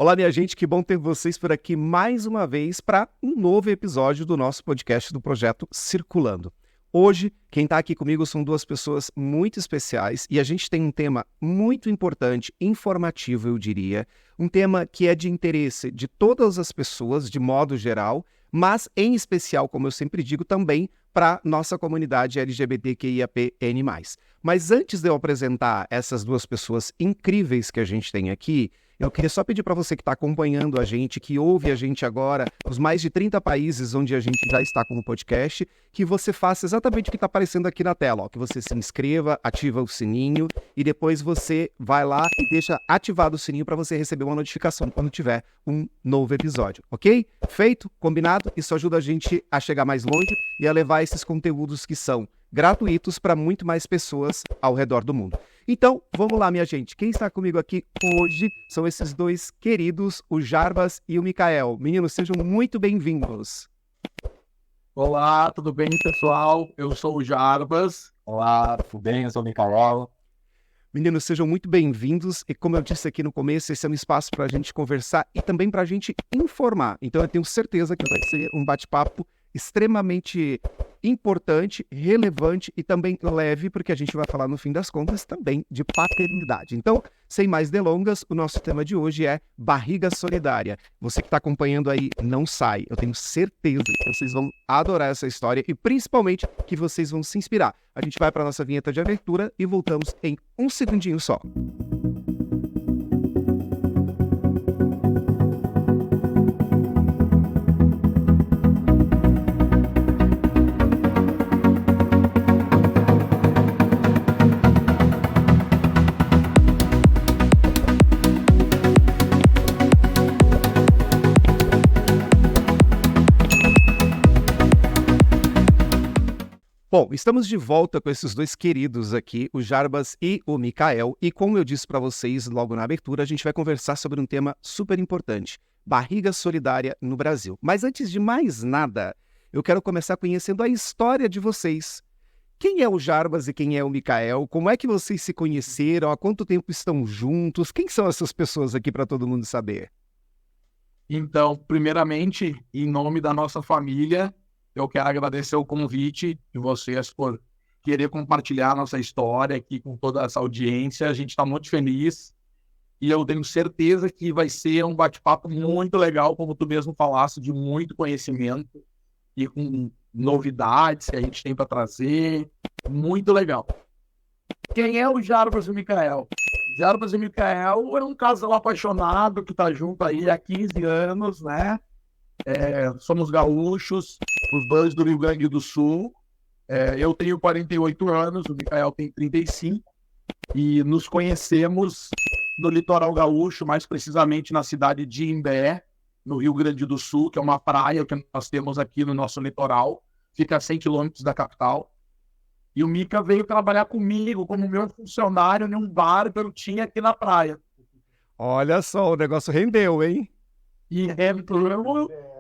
Olá, minha gente, que bom ter vocês por aqui mais uma vez para um novo episódio do nosso podcast do Projeto Circulando. Hoje, quem está aqui comigo são duas pessoas muito especiais e a gente tem um tema muito importante, informativo, eu diria. Um tema que é de interesse de todas as pessoas, de modo geral, mas em especial, como eu sempre digo, também para nossa comunidade LGBTQIAPN+. Mas antes de eu apresentar essas duas pessoas incríveis que a gente tem aqui, eu queria só pedir para você que está acompanhando a gente, que ouve a gente agora, nos mais de 30 países onde a gente já está com o podcast, que você faça exatamente o que está aparecendo aqui na tela, ó, que você se inscreva, ativa o sininho e depois você vai lá e deixa ativado o sininho para você receber uma notificação quando tiver um novo episódio, ok? Feito? Combinado? Isso ajuda a gente a chegar mais longe e a levar esses conteúdos que são gratuitos para muito mais pessoas ao redor do mundo. Então, vamos lá, minha gente. Quem está comigo aqui hoje são esses dois queridos, o Jarbas e o Mikael. Meninos, sejam muito bem-vindos. Olá, tudo bem, pessoal? Eu sou o Jarbas. Olá, tudo bem? Eu sou o Mikael. Meninos, sejam muito bem-vindos e como eu disse aqui no começo, esse é um espaço para a gente conversar e também para a gente informar. Então eu tenho certeza que vai ser um bate-papo extremamente importante, relevante e também leve, porque a gente vai falar no fim das contas também de paternidade. Então, sem mais delongas, o nosso tema de hoje é barriga solidária. Você que está acompanhando aí, não sai. Eu tenho certeza que vocês vão adorar essa história e principalmente que vocês vão se inspirar. A gente vai para a nossa vinheta de abertura e voltamos em um segundinho só. Bom, estamos de volta com esses dois queridos aqui, o Jarbas e o Mikael, e como eu disse para vocês logo na abertura, a gente vai conversar sobre um tema super importante, barriga solidária no Brasil. Mas antes de mais nada, eu quero começar conhecendo a história de vocês. Quem é o Jarbas e quem é o Mikael? Como é que vocês se conheceram? Há quanto tempo estão juntos? Quem são essas pessoas aqui para todo mundo saber? Então, primeiramente, em nome da nossa família, eu quero agradecer o convite de vocês por querer compartilhar nossa história aqui com toda essa audiência. A gente está muito feliz e eu tenho certeza que vai ser um bate-papo muito legal, como tu mesmo falaste, de muito conhecimento e com novidades que a gente tem para trazer. Muito legal. Quem é o Jarbas e o Mikael? Jarbas e Mikael é um casal apaixonado que está junto aí há 15 anos, né? Somos gaúchos, os dois do Rio Grande do Sul. Eu tenho 48 anos, o Mikael tem 35 e nos conhecemos no litoral gaúcho, mais precisamente na cidade de Imbé, no Rio Grande do Sul, que é uma praia que nós temos aqui no nosso litoral, fica a 100 quilômetros da capital. E o Mika veio trabalhar comigo como meu funcionário num bar que eu tinha aqui na praia. Olha só, o negócio rendeu, hein? E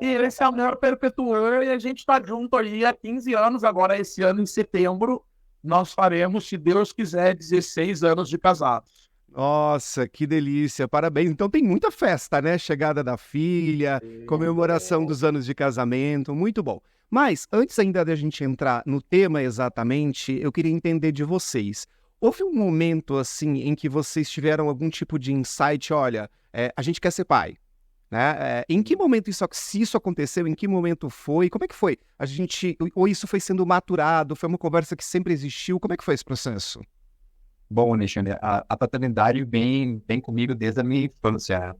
esse amor perpetuou e a gente está junto aí há 15 anos. Agora, esse ano, em setembro, nós faremos, se Deus quiser, 16 anos de casados. Nossa, que delícia, parabéns. Então tem muita festa, né? Chegada da filha, comemoração dos anos de casamento, muito bom. Mas, antes ainda da gente entrar no tema exatamente, eu queria entender de vocês. Houve um momento, assim, em que vocês tiveram algum tipo de insight, olha, a gente quer ser pai. Né? Em que momento se isso aconteceu, em que momento foi, como é que foi? Ou isso foi sendo maturado, foi uma conversa que sempre existiu, como é que foi esse processo? Bom, Alexandre, a paternidade vem comigo desde a minha infância.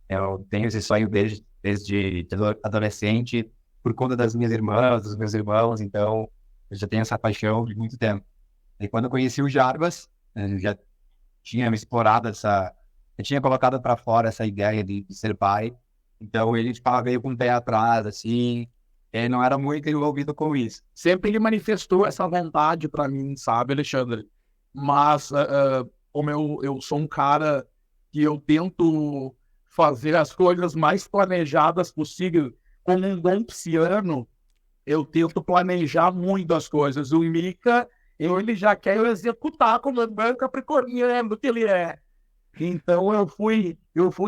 Eu tenho esse sonho desde adolescente, por conta das minhas irmãs, dos meus irmãos, então eu já tenho essa paixão de muito tempo. E quando eu conheci o Jarbas, eu já tinha me explorado eu tinha colocado para fora essa ideia de ser pai, então ele veio com o pé atrás, assim, ele não era muito envolvido com isso. Sempre ele manifestou essa vontade para mim, sabe, Alexandre? Mas como eu sou um cara que eu tento fazer as coisas mais planejadas possível, como um bom pisciano, eu tento planejar muito as coisas. O Mika, ele já quer executar como um bom capricorniano que ele é. Então eu fui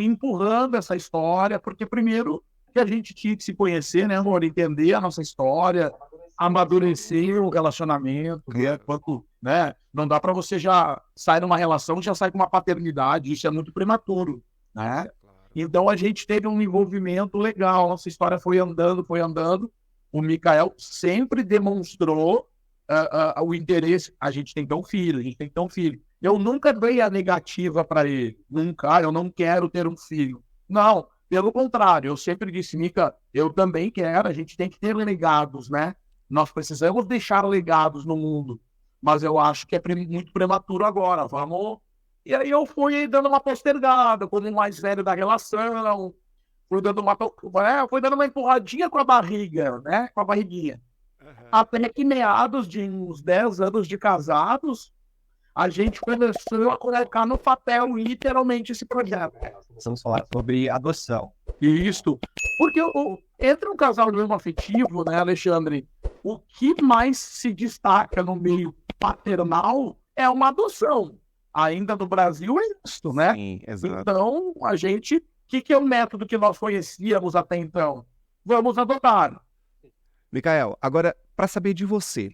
empurrando essa história, porque primeiro que a gente tinha que se conhecer, né, amor? Entender a nossa história, amadurecer o relacionamento, né? Quanto, né? Não dá para você já sair numa relação, já sair com uma paternidade, isso é muito prematuro, né? Então a gente teve um envolvimento legal, nossa história foi andando. O Mikael sempre demonstrou o interesse. A gente tem que ter um filho. Eu nunca dei a negativa para ele. Nunca, eu não quero ter um filho. Não, pelo contrário, eu sempre disse, Mika, eu também quero, a gente tem que ter legados, né? Nós precisamos deixar legados no mundo. Mas eu acho que é muito prematuro agora. Vamos. E aí eu fui dando uma postergada, como o mais velho da relação, fui dando uma empurradinha com a barriga, né? Com a barriguinha. Até que meados de uns 10 anos de casados, a gente começou a colocar no papel literalmente esse projeto. Vamos falar sobre adoção. Isso. Porque entre um casal mesmo afetivo, né, Alexandre, o que mais se destaca no meio paternal é uma adoção. Ainda no Brasil é isso, né? Sim, exato. Então, a gente... O que é o método que nós conhecíamos até então? Vamos adotar. Mikael, agora, para saber de você,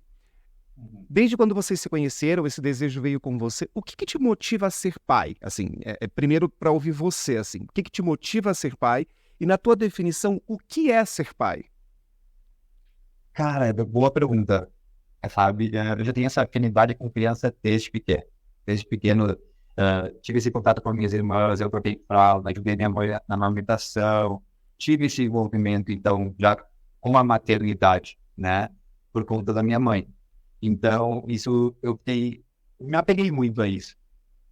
desde quando vocês se conheceram, esse desejo veio com você, o que te motiva a ser pai? Assim, primeiro para ouvir você, assim, o que te motiva a ser pai? E na tua definição, o que é ser pai? Cara, boa pergunta. Sabe, eu já tenho essa afinidade com criança desde pequeno. Desde pequeno, tive esse contato com minhas irmãs, eu troquei fralda, ajudei minha mãe na amamentação, tive esse envolvimento, então, já com a maternidade, né, por conta da minha mãe. Então, isso, me apeguei muito a isso.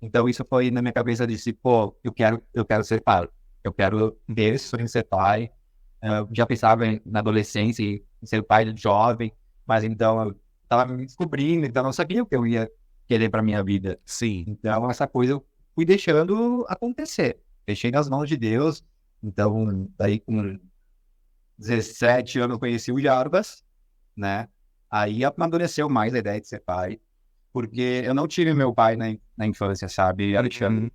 Então, isso foi na minha cabeça, disse, pô, eu quero ser pai, eu quero ter esse sonho de ser pai. Já pensava na adolescência em ser pai de jovem, mas então, eu estava me descobrindo, então não sabia o que eu ia querer para minha vida. Sim. Então, essa coisa eu fui deixando acontecer. Deixei nas mãos de Deus. Então, daí com 17 anos eu conheci o Jarbas, né? Aí amadureceu mais a ideia de ser pai, porque eu não tive meu pai na infância, sabe, Alexandre?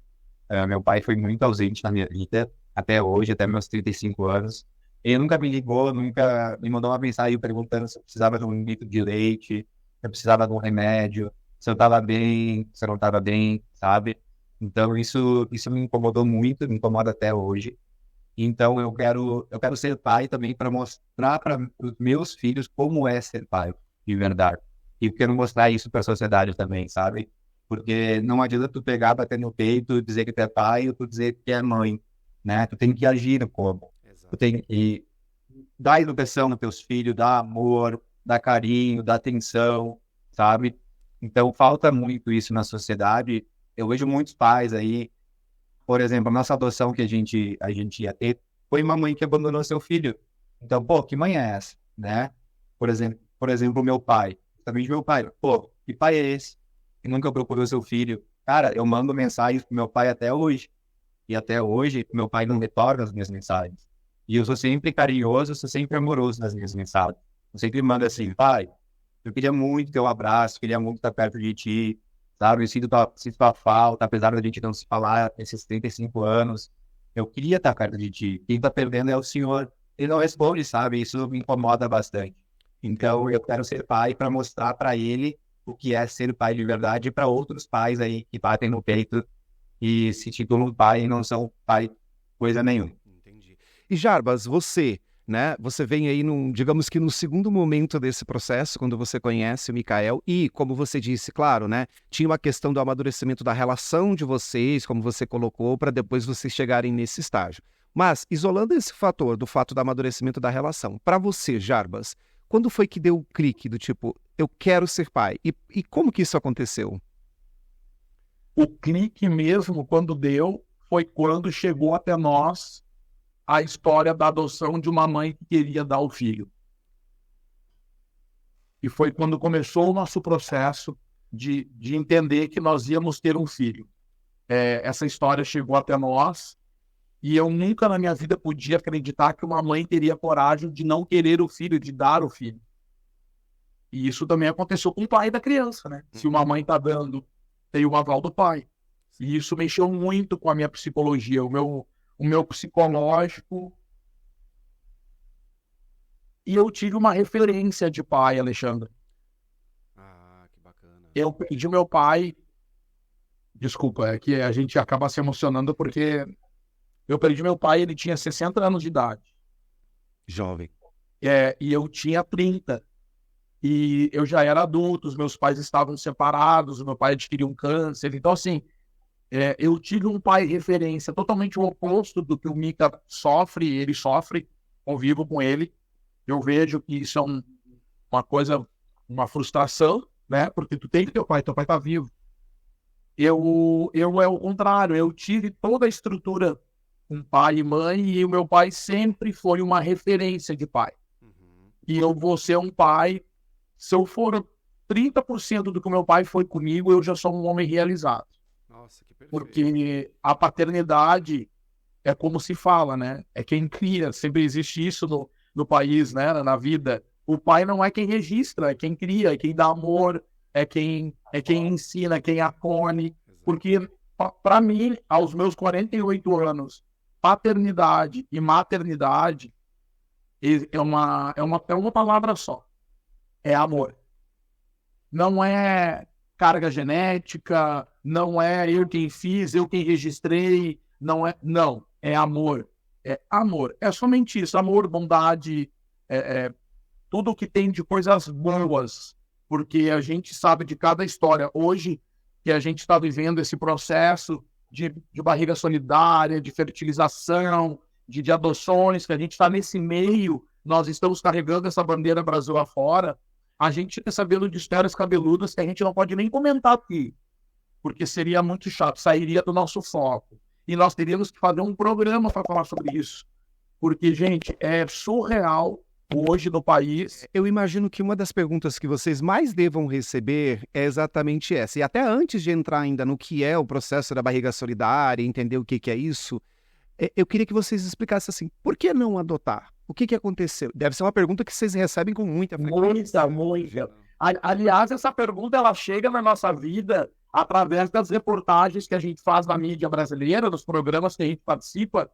Meu pai foi muito ausente na minha vida, até hoje, até meus 35 anos. Ele nunca me ligou, nunca me mandou uma mensagem perguntando se eu precisava de um litro de leite, se eu precisava de um remédio, se eu estava bem, se eu não estava bem, sabe? Então, isso me incomodou muito, me incomoda até hoje. Então, eu quero ser pai também para mostrar para os meus filhos como é ser pai, de verdade. E quero mostrar isso para a sociedade também, sabe? Porque não adianta tu pegar, bater no peito, dizer que tu é pai ou tu dizer que é mãe, né? Tu tem que agir como. Exato. Tu tem que dar educação nos teus filhos, dar amor, dar carinho, dar atenção, sabe? Então, falta muito isso na sociedade. Eu vejo muitos pais aí, por exemplo, a nossa adoção que a gente ia ter foi uma mãe que abandonou seu filho. Então, pô, que mãe é essa, né? Por exemplo, meu pai. Também meu pai. Pô, que pai é esse? Que nunca procurou seu filho. Cara, eu mando mensagens pro meu pai até hoje. E até hoje, meu pai não retorna as minhas mensagens. E eu sou sempre carinhoso, sou sempre amoroso nas minhas mensagens. Eu sempre mando assim, pai, eu queria muito ter um abraço, queria muito estar perto de ti, sabe? Eu sinto tua falta, apesar da gente não se falar nesses 35 anos. Eu queria estar perto de ti. Quem tá perdendo é o senhor. Ele não responde, sabe? Isso me incomoda bastante. Então, eu quero ser pai para mostrar para ele o que é ser pai de verdade e para outros pais aí que batem no peito e se titulam pai e não são pai coisa nenhuma. Entendi. E Jarbas, você, né? Você vem aí digamos que no segundo momento desse processo, quando você conhece o Mikael e, como você disse, claro, né? Tinha uma questão do amadurecimento da relação de vocês, como você colocou, para depois vocês chegarem nesse estágio. Mas, isolando esse fator, do fato do amadurecimento da relação, para você, Jarbas, quando foi que deu o clique do tipo, eu quero ser pai? E como que isso aconteceu? O clique mesmo, quando deu, foi quando chegou até nós a história da adoção de uma mãe que queria dar o filho. E foi quando começou o nosso processo de entender que nós íamos ter um filho. Essa história chegou até nós e eu nunca na minha vida podia acreditar que uma mãe teria coragem de não querer o filho, de dar o filho. E isso também aconteceu com o pai da criança, né? Se uma mãe está dando, tem o aval do pai. E isso mexeu muito com a minha psicologia, o meu psicológico. E eu tive uma referência de pai, Alexandre. Ah, que bacana. Eu perdi meu pai. Desculpa, é que a gente acaba se emocionando porque eu perdi meu pai, ele tinha 60 anos de idade. Jovem. E eu tinha 30. E eu já era adulto, os meus pais estavam separados, o meu pai adquiriu um câncer. Então, assim, eu tive um pai referência totalmente o oposto do que o Mika sofre, ele sofre, convivo com ele. Eu vejo que isso é uma coisa, uma frustração, né? Porque tu tem teu pai tá vivo. Eu é o contrário, eu tive toda a estrutura com pai e mãe e o meu pai sempre foi uma referência de pai. E eu vou ser um pai, se eu for 30% do que o meu pai foi comigo, eu já sou um homem realizado. Nossa, que perfeito. Porque a paternidade é como se fala, né? É quem cria, sempre existe isso no país, né? Na vida. O pai não é quem registra, é quem cria, é quem dá amor, é quem ensina, é quem acolhe. Porque, para mim, aos meus 48 anos, paternidade e maternidade é uma palavra só. É amor. Não é carga genética, não é eu quem fiz, eu quem registrei, não, é amor. É amor. É somente isso, amor, bondade, tudo que tem de coisas boas, porque a gente sabe de cada história. Hoje, que a gente está vivendo esse processo de barriga solidária, de fertilização, de adoções, que a gente está nesse meio, nós estamos carregando essa bandeira Brasil afora, a gente está sabendo de histórias cabeludas que a gente não pode nem comentar aqui, porque seria muito chato, sairia do nosso foco. E nós teríamos que fazer um programa para falar sobre isso. Porque, gente, é surreal hoje no país. Eu imagino que uma das perguntas que vocês mais devam receber é exatamente essa. E até antes de entrar ainda no que é o processo da barriga solidária, entender o que é isso, eu queria que vocês explicassem assim, por que não adotar? O que aconteceu? Deve ser uma pergunta que vocês recebem com muita frequência. Muita. Aliás, essa pergunta ela chega na nossa vida através das reportagens que a gente faz na mídia brasileira, dos programas que a gente participa,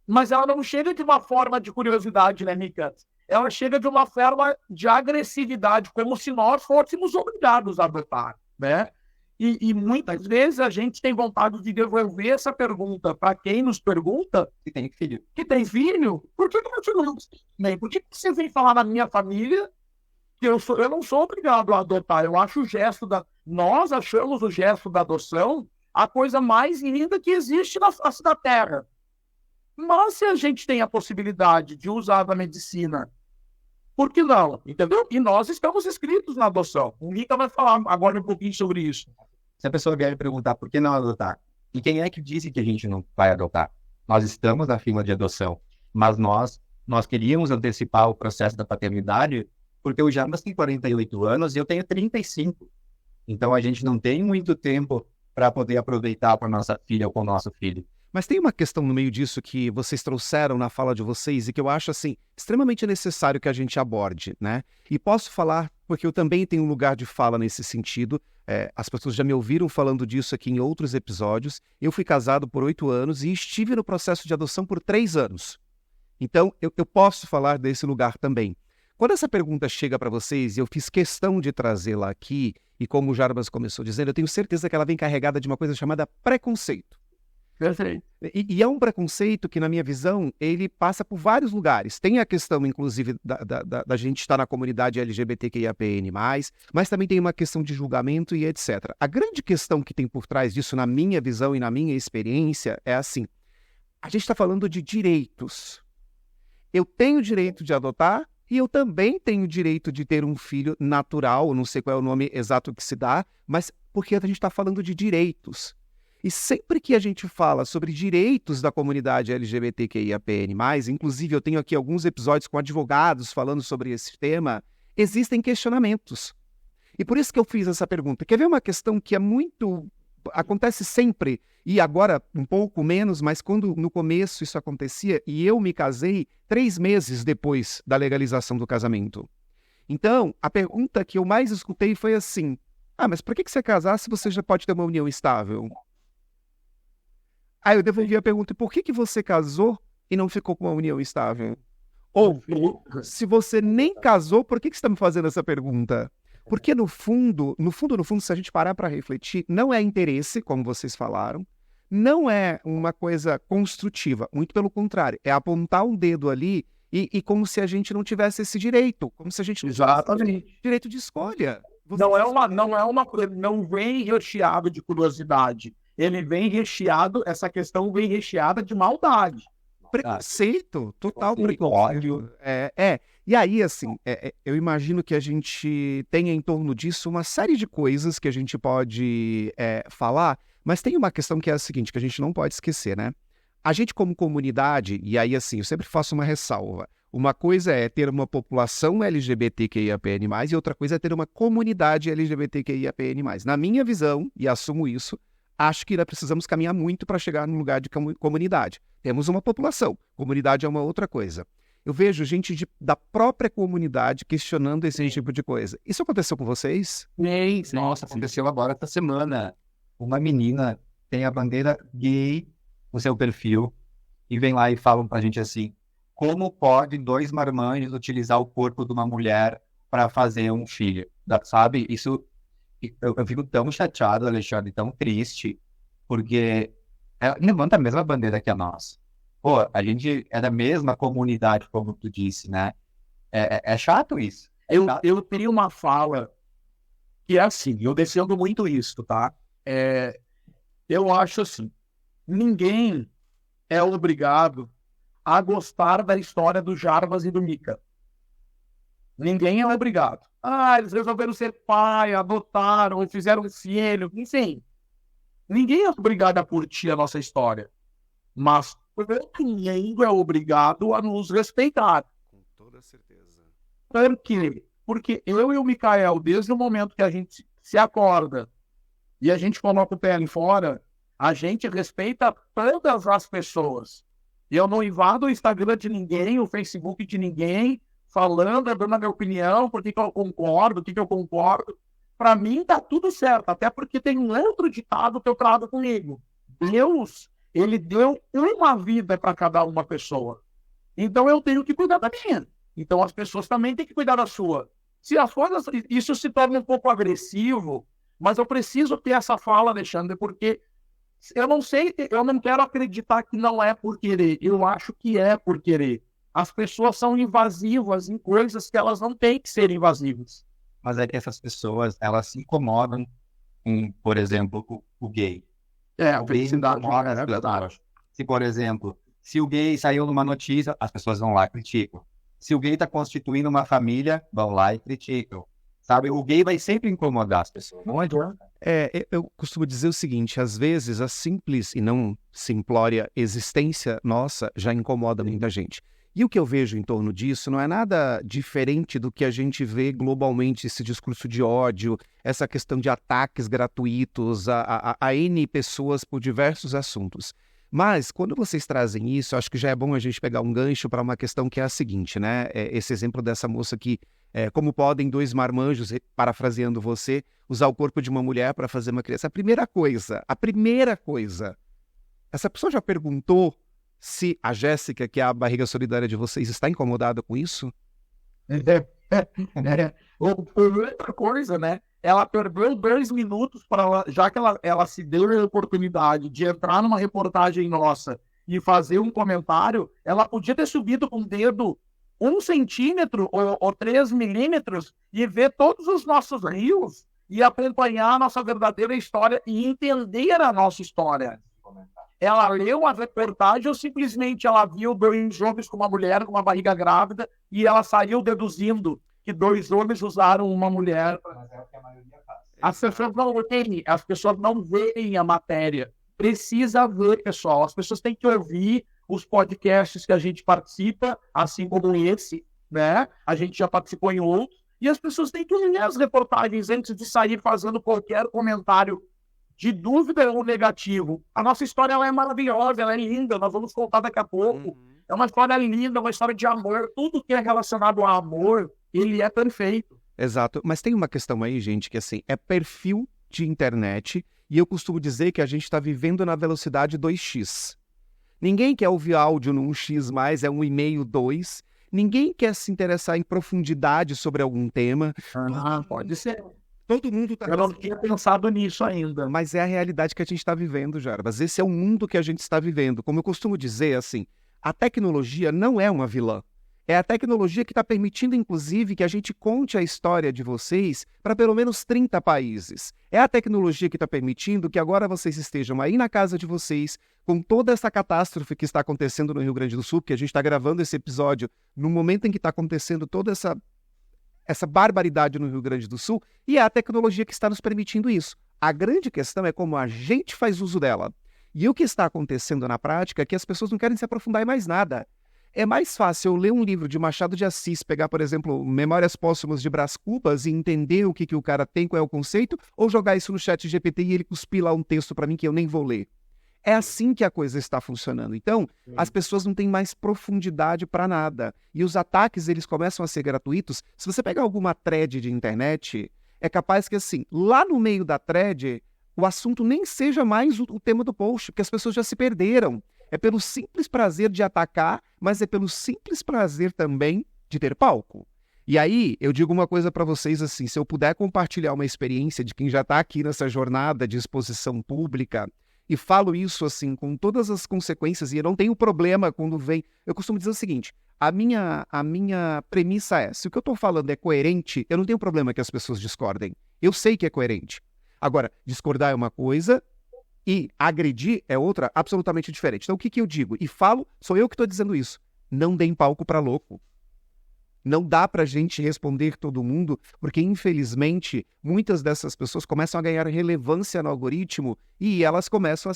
mas ela não chega de uma forma de curiosidade, né, Mika? Ela chega de uma forma de agressividade, como se nós fôssemos obrigados a adotar, né? E muitas vezes a gente tem vontade de devolver essa pergunta para quem nos pergunta Que tem filho. que tem filho. Por que meu filho não tem? Por que você vem falar na minha família que eu não sou obrigado a adotar? Eu acho nós achamos o gesto da adoção a coisa mais linda que existe na face da Terra. Mas se a gente tem a possibilidade de usar da medicina, por que não? Entendeu? E nós estamos inscritos na adoção. O Mika vai falar agora um pouquinho sobre isso. Se a pessoa vier me perguntar por que não adotar, e quem é que disse que a gente não vai adotar? Nós estamos na fila de adoção, mas nós queríamos antecipar o processo da paternidade, porque o Jarbas tem 48 anos e eu tenho 35. Então a gente não tem muito tempo para poder aproveitar com a nossa filha ou com o nosso filho. Mas tem uma questão no meio disso que vocês trouxeram na fala de vocês e que eu acho, assim, extremamente necessário que a gente aborde, né? E posso falar, porque eu também tenho um lugar de fala nesse sentido. As pessoas já me ouviram falando disso aqui em outros episódios. Eu fui casado por 8 anos e estive no processo de adoção por 3 anos. Então, eu posso falar desse lugar também. Quando essa pergunta chega para vocês, e eu fiz questão de trazê-la aqui, e como o Jarbas começou dizendo, eu tenho certeza que ela vem carregada de uma coisa chamada preconceito. E é um preconceito que, na minha visão, ele passa por vários lugares. Tem a questão, inclusive, da gente estar na comunidade LGBTQIAPN+, mas também tem uma questão de julgamento e etc. A grande questão que tem por trás disso, na minha visão e na minha experiência, é assim. A gente está falando de direitos. Eu tenho direito de adotar e eu também tenho direito de ter um filho natural, não sei qual é o nome exato que se dá, mas porque a gente está falando de direitos. E sempre que a gente fala sobre direitos da comunidade LGBTQIAPN+, inclusive eu tenho aqui alguns episódios com advogados falando sobre esse tema, existem questionamentos. E por isso que eu fiz essa pergunta. Quer ver uma questão que acontece sempre, e agora um pouco menos, mas quando no começo isso acontecia, e eu me casei 3 meses depois da legalização do casamento. Então, a pergunta que eu mais escutei foi assim, mas por que você casar se você já pode ter uma união estável? Aí eu devolvi a pergunta, por que você casou e não ficou com uma união estável? Ou, se você nem casou, por que você está me fazendo essa pergunta? Porque no fundo, se a gente parar para refletir, não é interesse, como vocês falaram, não é uma coisa construtiva, muito pelo contrário, é apontar um dedo ali e como se a gente não tivesse esse direito, como se a gente não tivesse direito de escolha. Não vem recheado de curiosidade. Ele vem recheado, essa questão vem recheada de maldade. Preconceito, total preconceito. E aí, assim, eu imagino que a gente tenha em torno disso uma série de coisas que a gente pode falar, mas tem uma questão que é a seguinte, que a gente não pode esquecer, né? A gente como comunidade, e aí assim, eu sempre faço uma ressalva, uma coisa é ter uma população LGBTQIAPN+, e outra coisa é ter uma comunidade LGBTQIAPN+. Na minha visão, e assumo isso, acho que ainda precisamos caminhar muito para chegar no lugar de comunidade. Temos uma população, comunidade é uma outra coisa. Eu vejo gente da própria comunidade questionando esse tipo de coisa. Isso aconteceu com vocês? Nossa, aconteceu agora essa semana. Uma menina tem a bandeira gay no seu perfil e vem lá e falam pra gente assim, como pode 2 marmanjos utilizar o corpo de uma mulher para fazer um filho? Sabe? Isso, eu fico tão chateado, Alexandre, tão triste, porque levanta a mesma bandeira que a nossa. Pô, a gente é da mesma comunidade, como tu disse, né? É chato isso. Eu teria uma fala que é assim, eu defendo muito isso, tá? Eu acho assim, ninguém é obrigado a gostar da história do Jarbas e do Mika. Ninguém é obrigado. Eles resolveram ser pai, adotaram, fizeram um filho, enfim. Ninguém é obrigado a curtir a nossa história. Mas ninguém é obrigado a nos respeitar. Com toda certeza. Por quê? Porque eu e o Mikael, desde o momento que a gente se acorda e a gente coloca o pé ali fora, a gente respeita todas as pessoas. Eu não invado o Instagram de ninguém, o Facebook de ninguém, falando, dando a minha opinião, por que eu concordo, o que eu concordo. Para mim tá tudo certo, até porque tem um outro ditado que eu trago comigo. Deus, ele deu uma vida para cada uma pessoa. Então eu tenho que cuidar da minha. Então as pessoas também têm que cuidar da sua. Se as coisas, isso se torna um pouco agressivo, mas eu preciso ter essa fala, Alexandre, porque eu não sei, eu não quero acreditar que não é por querer. Eu acho que é por querer. As pessoas são invasivas em coisas que elas não têm que ser invasivas. Mas é que essas pessoas, elas se incomodam com, por exemplo, o gay. O gay se incomoda, é verdade. Se, por exemplo, se o gay saiu numa notícia, as pessoas vão lá e criticam. Se o gay está constituindo uma família, vão lá e criticam. Sabe, o gay vai sempre incomodar as pessoas. Não adianta. Eu costumo dizer o seguinte, às vezes a simples e não simplória existência nossa já incomoda muita gente. E o que eu vejo em torno disso não é nada diferente do que a gente vê globalmente, esse discurso de ódio, essa questão de ataques gratuitos a N pessoas por diversos assuntos. Mas, quando vocês trazem isso, acho que já é bom a gente pegar um gancho para uma questão que é a seguinte, né? Esse exemplo dessa moça que, como podem 2 marmanjos, parafraseando você, usar o corpo de uma mulher para fazer uma criança? A primeira coisa, essa pessoa já perguntou se a Jéssica, que é a barriga solidária de vocês, está incomodada com isso? Outra coisa, né? Ela perdeu 2 minutos já que ela se deu a oportunidade de entrar numa reportagem nossa e fazer um comentário, ela podia ter subido com o dedo 1 centímetro ou 3 milímetros e ver todos os nossos rios e acompanhar a nossa verdadeira história e entender a nossa história. Ela leu a reportagem ou simplesmente ela viu 2 homens com uma mulher com uma barriga grávida e ela saiu deduzindo que 2 homens usaram uma mulher. Mas é o que a maioria faz. As pessoas não veem a matéria. Precisa ver, pessoal. As pessoas têm que ouvir os podcasts que a gente participa, assim como esse, né? A gente já participou em outros. E as pessoas têm que ler as reportagens antes de sair fazendo qualquer comentário de dúvida ou negativo. A nossa história ela é maravilhosa, ela é linda, nós vamos contar daqui a pouco. É uma história linda, uma história de amor. Tudo que é relacionado a amor, ele é perfeito. Exato, mas tem uma questão aí, gente, que assim, é perfil de internet E eu costumo dizer que a gente está vivendo na velocidade 2x. Ninguém quer ouvir áudio no 1x+, é 1,5, 2. Ninguém quer se interessar em profundidade sobre algum tema. Pode ser. Todo mundo está... Eu não tinha pensado nisso ainda. Mas é a realidade que a gente está vivendo, Jarbas. Esse é o mundo que a gente está vivendo. Como eu costumo dizer, assim, a tecnologia não é uma vilã. É a tecnologia que está permitindo, inclusive, que a gente conte a história de vocês para pelo menos 30 países. É a tecnologia que está permitindo que agora vocês estejam aí na casa de vocês, com toda essa catástrofe que está acontecendo no Rio Grande do Sul, porque a gente está gravando esse episódio no momento em que está acontecendo toda essa barbaridade no Rio Grande do Sul, e é a tecnologia que está nos permitindo isso. A grande questão é como a gente faz uso dela. E o que está acontecendo na prática é que as pessoas não querem se aprofundar em mais nada. É mais fácil eu ler um livro de Machado de Assis, pegar, por exemplo, Memórias Póstumas de Brás Cubas e entender o que o cara tem, qual é o conceito, ou jogar isso no chat GPT e ele cuspir lá um texto para mim que eu nem vou ler. É assim que a coisa está funcionando. Então, as pessoas não têm mais profundidade para nada. E os ataques, eles começam a ser gratuitos. Se você pegar alguma thread de internet, é capaz que, assim, lá no meio da thread, o assunto nem seja mais o tema do post, porque as pessoas já se perderam. É pelo simples prazer de atacar, mas é pelo simples prazer também de ter palco. E aí, eu digo uma coisa para vocês assim, se eu puder compartilhar uma experiência de quem já está aqui nessa jornada de exposição pública, e falo isso assim, com todas as consequências, e eu não tenho problema quando vem... Eu costumo dizer o seguinte, a minha premissa é, se o que eu estou falando é coerente, eu não tenho problema que as pessoas discordem. Eu sei que é coerente. Agora, discordar é uma coisa... E agredir é outra absolutamente diferente. Então, o que eu digo? E falo, sou eu que estou dizendo isso. Não deem palco para louco. Não dá para a gente responder todo mundo, porque, infelizmente, muitas dessas pessoas começam a ganhar relevância no algoritmo e elas começam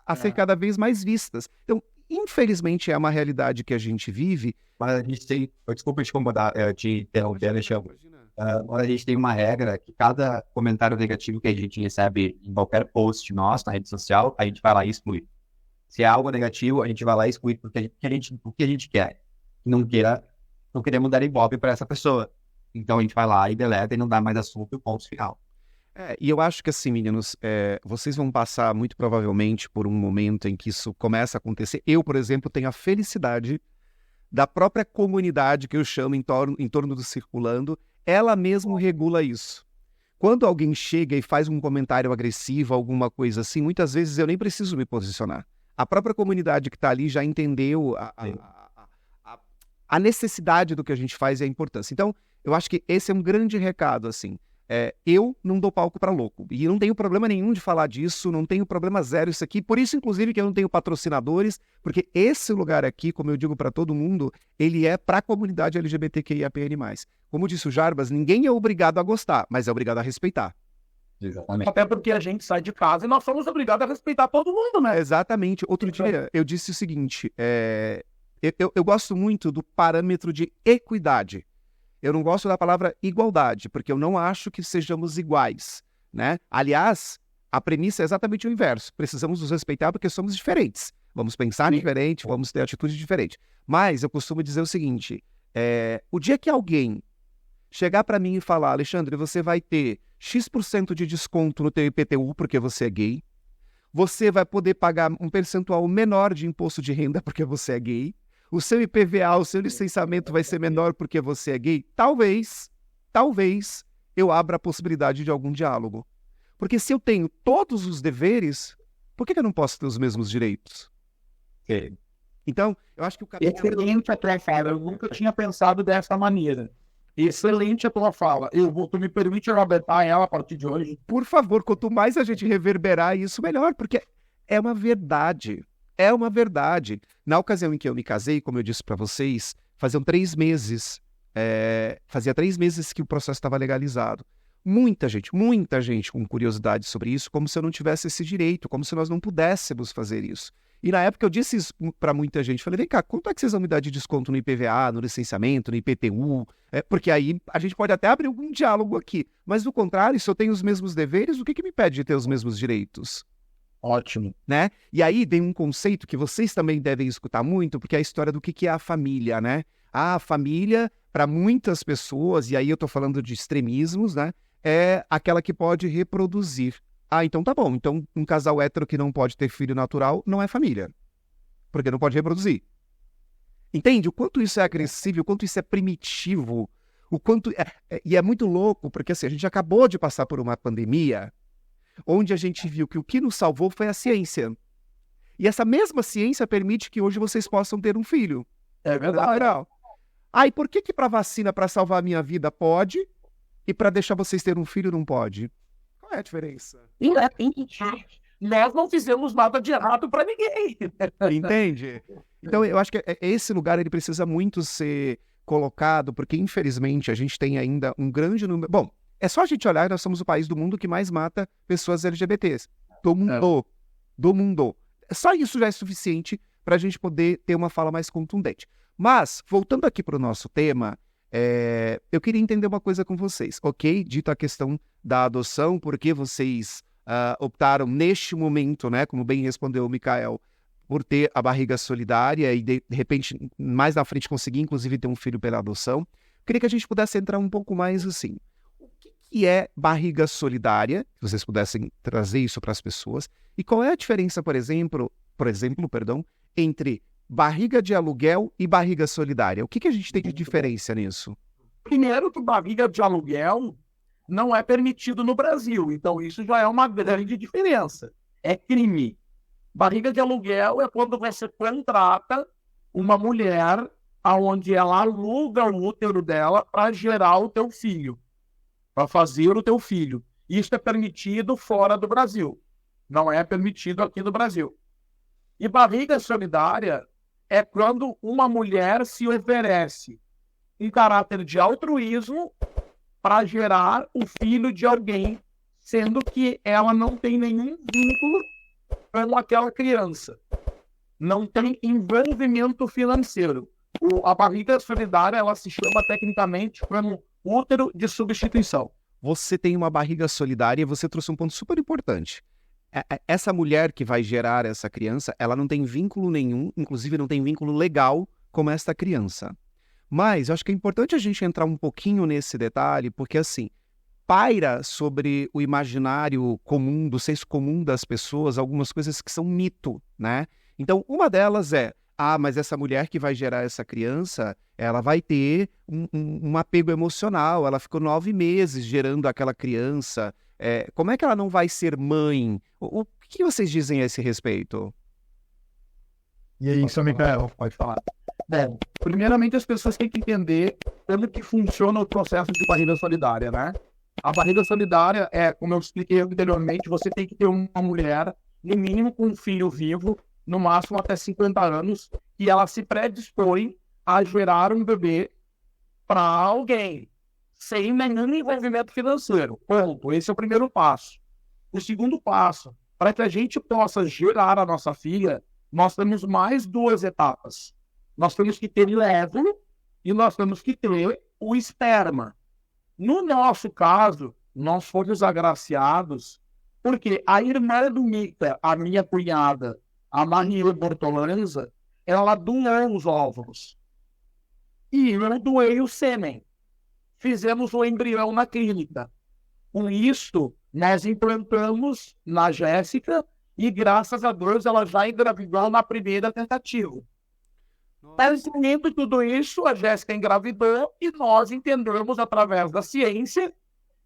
a ser cada vez mais vistas. Então, infelizmente, é uma realidade que a gente vive. Mas a gente tem... Desculpa te incomodar, te interromper, Alexandre. Agora a gente tem uma regra que cada comentário negativo que a gente recebe em qualquer post nosso na rede social, a gente vai lá e exclui. Se é algo negativo, a gente vai lá e exclui porque o que a gente quer. Não queremos dar ibope para essa pessoa. Então a gente vai lá e deleta e não dá mais assunto, ponto final. E eu acho que assim, meninos, vocês vão passar muito provavelmente por um momento em que isso começa a acontecer. Eu, por exemplo, tenho a felicidade da própria comunidade que eu chamo em torno do Circulando, ela mesmo regula isso. Quando alguém chega e faz um comentário agressivo, alguma coisa assim, muitas vezes eu nem preciso me posicionar. A própria comunidade que está ali já entendeu a necessidade do que a gente faz e a importância. Então, eu acho que esse é um grande recado, assim. Eu não dou palco para louco. E não tenho problema nenhum de falar disso, não tenho problema zero isso aqui. Por isso, inclusive, que eu não tenho patrocinadores, porque esse lugar aqui, como eu digo para todo mundo, ele é para a comunidade LGBTQIAPN+. Como disse o Jarbas, ninguém é obrigado a gostar, mas é obrigado a respeitar. Exatamente. Até porque a gente sai de casa e nós somos obrigados a respeitar todo mundo, né? Exatamente. Outro dia eu disse o seguinte, eu gosto muito do parâmetro de equidade. Eu não gosto da palavra igualdade, porque eu não acho que sejamos iguais, né? Aliás, a premissa é exatamente o inverso. Precisamos nos respeitar porque somos diferentes. Vamos pensar diferente, vamos ter atitude diferente. Mas eu costumo dizer o seguinte, o dia que alguém chegar para mim e falar, Alexandre, você vai ter X% de desconto no teu IPTU porque você é gay, você vai poder pagar um percentual menor de imposto de renda porque você é gay, o seu IPVA, o seu licenciamento vai ser menor porque você é gay, talvez eu abra a possibilidade de algum diálogo. Porque se eu tenho todos os deveres, por que eu não posso ter os mesmos direitos? Então, eu acho que o caminho... Excelente a tua fala, eu nunca tinha pensado dessa maneira. Excelente a tua fala. Tu me permite rebetar ela a partir de hoje? Por favor, quanto mais a gente reverberar isso, melhor, porque é uma verdade. É uma verdade. Na ocasião em que eu me casei, como eu disse para vocês, fazia 3 meses que o processo estava legalizado. Muita gente com curiosidade sobre isso, como se eu não tivesse esse direito, como se nós não pudéssemos fazer isso. E na época eu disse isso para muita gente, falei, vem cá, quanto é que vocês vão me dar de desconto no IPVA, no licenciamento, no IPTU? Porque aí a gente pode até abrir algum diálogo aqui, mas do contrário, se eu tenho os mesmos deveres, o que me impede de ter os mesmos direitos? Ótimo. Né? E aí tem um conceito que vocês também devem escutar muito, porque é a história do que é a família, né? A família, para muitas pessoas, e aí eu estou falando de extremismos, né? É aquela que pode reproduzir. Ah, então tá bom. Então um casal hétero que não pode ter filho natural não é família, porque não pode reproduzir. Entende? O quanto isso é agressivo, o quanto isso é primitivo, o quanto... E é muito louco, porque assim, a gente acabou de passar por uma pandemia onde a gente viu que o que nos salvou foi a ciência. E essa mesma ciência permite que hoje vocês possam ter um filho. É verdade. Natural. Ah, e por que para vacina, para salvar a minha vida, pode, e para deixar vocês ter um filho, não pode? Qual é a diferença? Nós não fizemos nada de errado para ninguém. Entende? Então, eu acho que esse lugar ele precisa muito ser colocado, porque, infelizmente, a gente tem ainda um grande número... Bom, é só a gente olhar e nós somos o país do mundo que mais mata pessoas LGBTs. Do mundo. Do mundo. Só isso já é suficiente para a gente poder ter uma fala mais contundente. Mas, voltando aqui para o nosso tema, eu queria entender uma coisa com vocês, ok? Dito a questão da adoção, porque vocês optaram neste momento, né, como bem respondeu o Mikael, por ter a barriga solidária e, de repente, mais na frente conseguir, inclusive, ter um filho pela adoção. Queria que a gente pudesse entrar um pouco mais assim. O que é barriga solidária? Se vocês pudessem trazer isso para as pessoas. E qual é a diferença, por exemplo, entre barriga de aluguel e barriga solidária? O que a gente tem de diferença nisso? Primeiro que barriga de aluguel não é permitido no Brasil. Então, isso já é uma grande diferença. É crime. Barriga de aluguel é quando você contrata uma mulher onde ela aluga o útero dela para gerar o teu filho, para fazer o teu filho. Isso é permitido fora do Brasil. Não é permitido aqui no Brasil. E barriga solidária é quando uma mulher se oferece em caráter de altruísmo para gerar o filho de alguém, sendo que ela não tem nenhum vínculo com aquela criança. Não tem envolvimento financeiro. A barriga solidária, ela se chama tecnicamente como útero de substituição. Você tem uma barriga solidária e você trouxe um ponto super importante. Essa mulher que vai gerar essa criança, ela não tem vínculo nenhum, inclusive não tem vínculo legal com esta criança. Mas eu acho que é importante a gente entrar um pouquinho nesse detalhe, porque assim, paira sobre o imaginário comum, do senso comum das pessoas, algumas coisas que são mito, né? Então, uma delas é, mas essa mulher que vai gerar essa criança, ela vai ter um apego emocional, ela ficou 9 meses gerando aquela criança, como é que ela não vai ser mãe? O que vocês dizem a esse respeito? E aí, seu Mikael, pode falar. Primeiramente, as pessoas têm que entender como que funciona o processo de barriga solidária, né? A barriga solidária como eu expliquei anteriormente, você tem que ter uma mulher, no mínimo com um filho vivo, no máximo até 50 anos, e ela se predispõe a gerar um bebê para alguém, sem nenhum envolvimento financeiro. Ponto. Esse é o primeiro passo. O segundo passo, para que a gente possa gerar a nossa filha, nós temos mais 2 etapas. Nós temos que ter óvulo e nós temos que ter o esperma. No nosso caso, nós fomos agraciados porque a irmã do Mika, a minha cunhada, a Maria Bortolanza, ela doou os óvulos. E eu doei o sêmen. Fizemos o embrião na clínica. Com isso, nós implantamos na Jéssica e, graças a Deus, ela já engravidou na primeira tentativa. Mas, unindo tudo isso, a Jéssica engravidou e nós entendemos, através da ciência,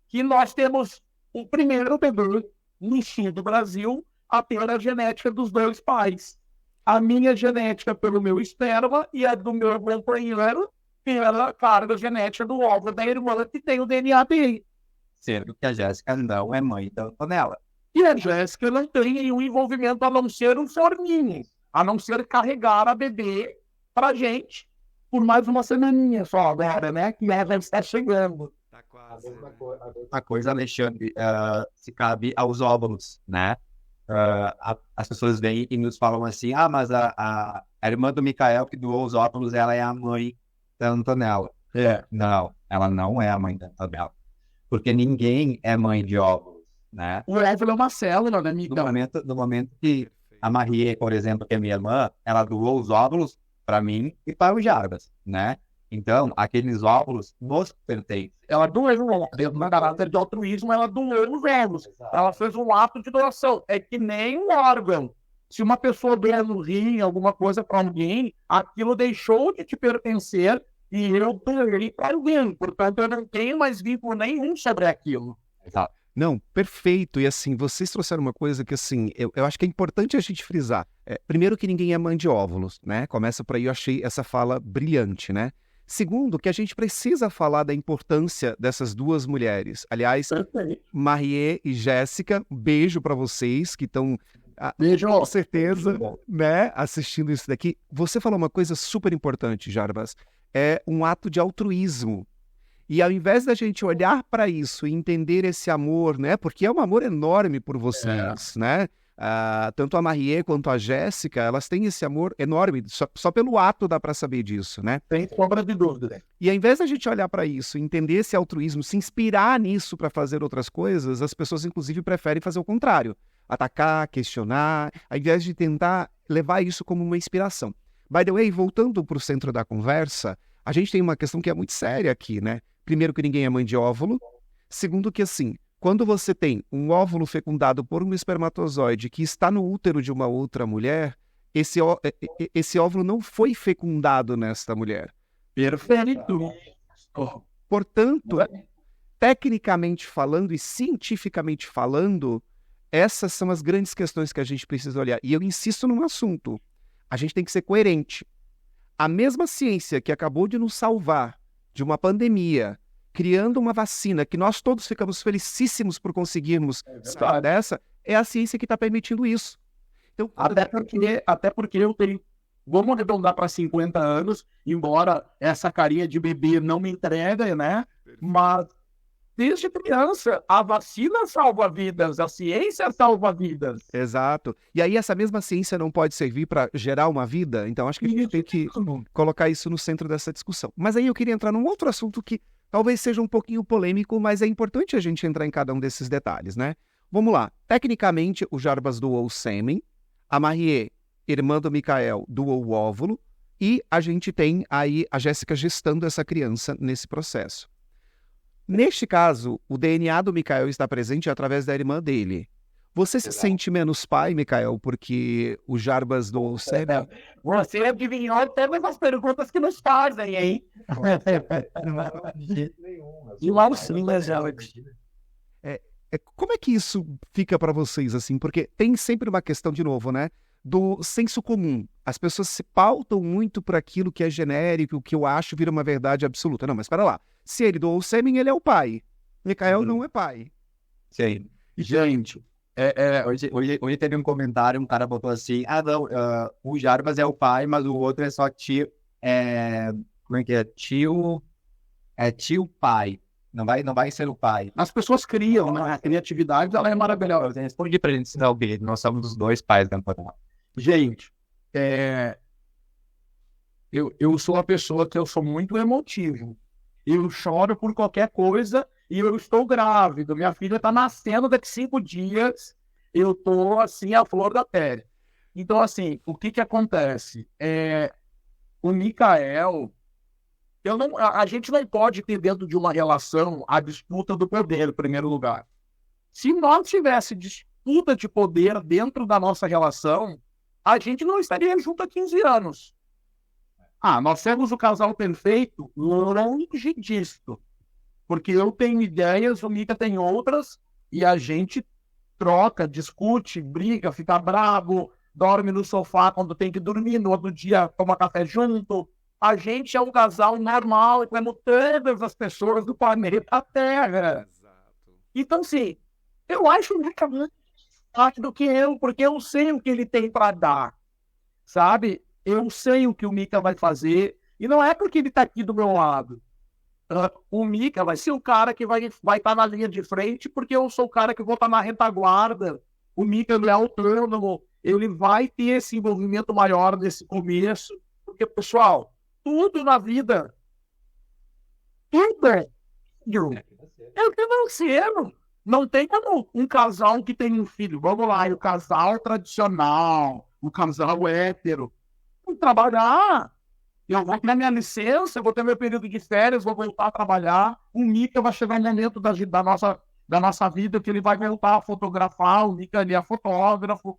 que nós temos o primeiro bebê no sul do Brasil a ter a genética dos 2 pais. A minha genética pelo meu esperma e a do meu companheiro pela carga genética do óvulo da irmã que tem o DNA dele. Sendo que a Jéssica não é mãe da Antonella. E a Jéssica não tem nenhum envolvimento a não ser um forninho, a não ser carregar a bebê pra gente por mais uma semaninha só agora, né? Que já está chegando. Tá quase. Uma coisa, Alexandre, se cabe aos óvulos, né? As pessoas vêm e nos falam assim, mas a irmã do Mikael que doou os óvulos, ela é a mãe da Antonella. Não, ela não é a mãe da Antonella. Porque ninguém é mãe de óvulos, né? O óvulo é uma célula, né, Mikael? No momento que a Marie, por exemplo, que é minha irmã, ela doou os óvulos para mim e para o Jarbas, né? Então, aqueles óvulos nos pertencem. Ela doou, dentro do caráter de altruísmo, ela doou os óvulos. Ela fez um ato de doação. É que nem um órgão. Se uma pessoa doa no rim, alguma coisa para alguém, aquilo deixou de te pertencer e eu doei para alguém. Portanto, eu não tenho mais vínculo nenhum sobre aquilo. Exato. Não, perfeito. E assim, vocês trouxeram uma coisa que assim, eu acho que é importante a gente frisar. Primeiro que ninguém é mãe de óvulos, né? Começa por aí, eu achei essa fala brilhante, né? Segundo, que a gente precisa falar da importância dessas duas mulheres. Aliás, Marie e Jéssica, beijo para vocês que estão, Beijo. com certeza, né, assistindo isso daqui. Você falou uma coisa super importante, Jarbas. É um ato de altruísmo. E ao invés da gente olhar para isso e entender esse amor, né? Porque é um amor enorme por vocês, né? Tanto a Marie quanto a Jéssica, elas têm esse amor enorme. Só pelo ato dá para saber disso, né? Sem sombra de dúvida. E ao invés da gente olhar para isso, entender esse altruísmo, se inspirar nisso para fazer outras coisas, as pessoas inclusive preferem fazer o contrário. Atacar, questionar, ao invés de tentar levar isso como uma inspiração. By the way, voltando para o centro da conversa, a gente tem uma questão que é muito séria aqui, né? Primeiro que ninguém é mãe de óvulo. Segundo que, assim, quando você tem um óvulo fecundado por um espermatozoide que está no útero de uma outra mulher, esse óvulo não foi fecundado nesta mulher. Perfeito. Portanto, tecnicamente falando e cientificamente falando, essas são as grandes questões que a gente precisa olhar. E eu insisto num assunto. A gente tem que ser coerente. A mesma ciência que acabou de nos salvar de uma pandemia, criando uma vacina que nós todos ficamos felicíssimos por conseguirmos sair dessa, é a ciência que está permitindo isso. Então, até porque eu tenho, vamos arredondar para 50 anos, embora essa carinha de bebê não me entregue, né? Mas desde criança, a vacina salva vidas, a ciência salva vidas. Exato. E aí essa mesma ciência não pode servir para gerar uma vida? Então acho que a gente tem que colocar isso no centro dessa discussão. Mas aí eu queria entrar num outro assunto que talvez seja um pouquinho polêmico, mas é importante a gente entrar em cada um desses detalhes, né? Vamos lá. Tecnicamente, o Jarbas doou o sêmen, a Marie, irmã do Mikael, doou o óvulo, e a gente tem aí a Jéssica gestando essa criança nesse processo. Neste caso, o DNA do Mikael está presente através da irmã dele. Você se sente menos pai, Mikael, porque o Jarbas doou o sêmen? Você adivinhou até as perguntas que nos fazem, hein? Como é que isso fica para vocês, assim? Porque tem sempre uma questão, de novo, né? Do senso comum. As pessoas se pautam muito por aquilo que é genérico, o que eu acho vira uma verdade absoluta. Não, mas para lá. Se ele doou o sêmen, ele é o pai. Mikael não é pai. Sim. Gente, Hoje teve um comentário, um cara botou assim, o Jarbas é o pai, mas o outro é só tio, como é que é? Tio pai, não vai ser o pai. as pessoas criam, né? A criatividade, ela é maravilhosa. Eu respondi pra ele ensinar o quê? Nós somos os dois pais da Campanha. Gente, eu sou uma pessoa que eu sou muito emotivo. Eu choro por qualquer coisa e eu estou grávido. Minha filha está nascendo daqui 5 dias. Eu estou, assim, à flor da pele. Então, assim, o que acontece? O Mikael, a gente não pode ter dentro de uma relação a disputa do poder, em primeiro lugar. Se nós tivesse disputa de poder dentro da nossa relação, a gente não estaria junto há 15 anos. Nós temos o casal perfeito longe disso. Porque eu tenho ideias, o Mika tem outras, e a gente troca, discute, briga, fica bravo, dorme no sofá quando tem que dormir, no outro dia toma café junto. A gente é um casal normal, como todas as pessoas do planeta Terra. Então, assim, eu acho o Mika muito mais do que eu, porque eu sei o que ele tem para dar, sabe? Eu sei o que o Mika vai fazer, e não é porque ele está aqui do meu lado. O Mika vai ser o cara que vai estar na linha de frente, porque eu sou o cara que vou estar na retaguarda. O Mika é autônomo, ele vai ter esse envolvimento maior nesse começo, porque, pessoal, tudo na vida, tudo é financeiro. Não tem como um casal que tem um filho, vamos lá, o casal tradicional, o casal hétero, trabalhar, Eu vou ter minha licença, eu vou ter meu período de férias, vou voltar a trabalhar. O Mika vai chegar no momento da nossa vida que ele vai voltar a fotografar. O Mika, ele é fotógrafo.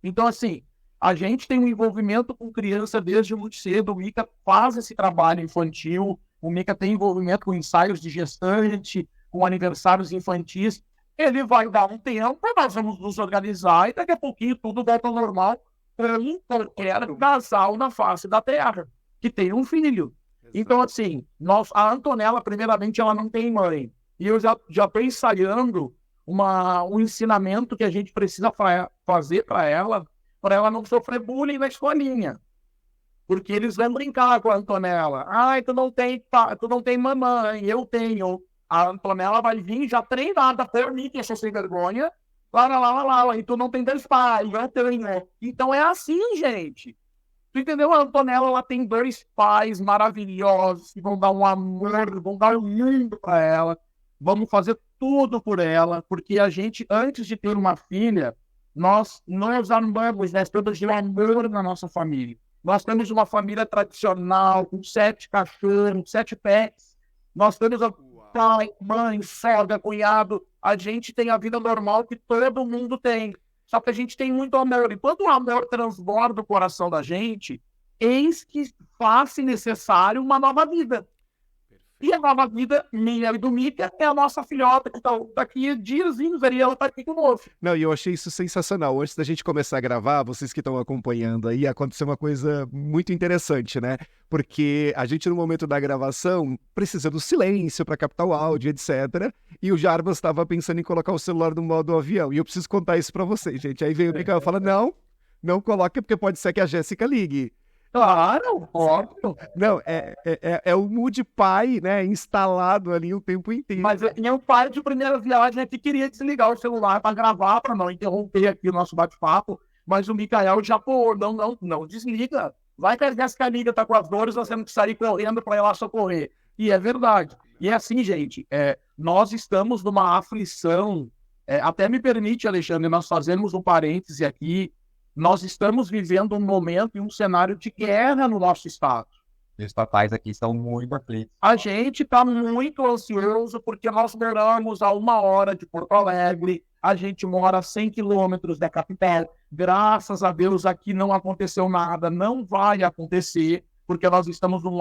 Então, assim, a gente tem um envolvimento com criança desde muito cedo. O Mika faz esse trabalho infantil. O Mika tem envolvimento com ensaios de gestante, com aniversários infantis. Ele vai dar um tempo, nós vamos nos organizar e daqui a pouquinho tudo volta ao normal em qualquer casal na face da Terra que tem um filho. Então, assim, a Antonella, primeiramente, ela não tem mãe. E eu já estou ensaiando um ensinamento que a gente precisa fazer para ela não sofrer bullying na escolinha. Porque eles vão brincar com a Antonella. Ai, tu não tem mamãe, eu tenho. A Antonella vai vir já treinada por mim, que é sem vergonha. Lá, e tu não tem 2 pais, eu tenho. Então é assim, gente. Tu entendeu? A Antonella, ela tem 2 pais maravilhosos que vão dar um amor, vão dar um mundo para ela. Vamos fazer tudo por ela, porque a gente, antes de ter uma filha, nós amamos, nós temos um amor na nossa família. Nós temos uma família tradicional, com 7 cachorros, 7 pets. Nós temos pai, mãe, sogra, cunhado. A gente tem a vida normal que todo mundo tem. Só que a gente tem muito amor. E quando o amor transborda o coração da gente, eis que faz-se necessário uma nova vida. E a nova vida minha e do Mika é a nossa filhota, que está daqui diazinhos, e ela está aqui conosco. Não, e eu achei isso sensacional. Antes da gente começar a gravar, vocês que estão acompanhando aí, aconteceu uma coisa muito interessante, né? Porque a gente, no momento da gravação, precisa do silêncio para captar o áudio, etc. E o Jarbas estava pensando em colocar o celular no modo avião. E eu preciso contar isso para vocês, gente. Aí veio o Mika e fala, não coloca, porque pode ser que a Jéssica ligue. Claro, óbvio. Não, é o mood pai, né, instalado ali o tempo inteiro. Mas eu pai de primeira viagem que queria desligar o celular para gravar, para não interromper aqui o nosso bate-papo, mas o Mikael já, não desliga. Vai que a Jéssica liga, tá com as dores, nós temos que sair correndo para ir lá socorrer. E é verdade. E é assim, gente, nós estamos numa aflição, até me permite, Alexandre, nós fazemos um parêntese aqui. Nós estamos vivendo um momento e um cenário de guerra no nosso estado. E os papais aqui estão muito aflitos. A gente está muito ansioso porque nós moramos a 1 hora de Porto Alegre, a gente mora a 100 quilômetros da capital. Graças a Deus aqui não aconteceu nada, não vai acontecer, porque nós estamos no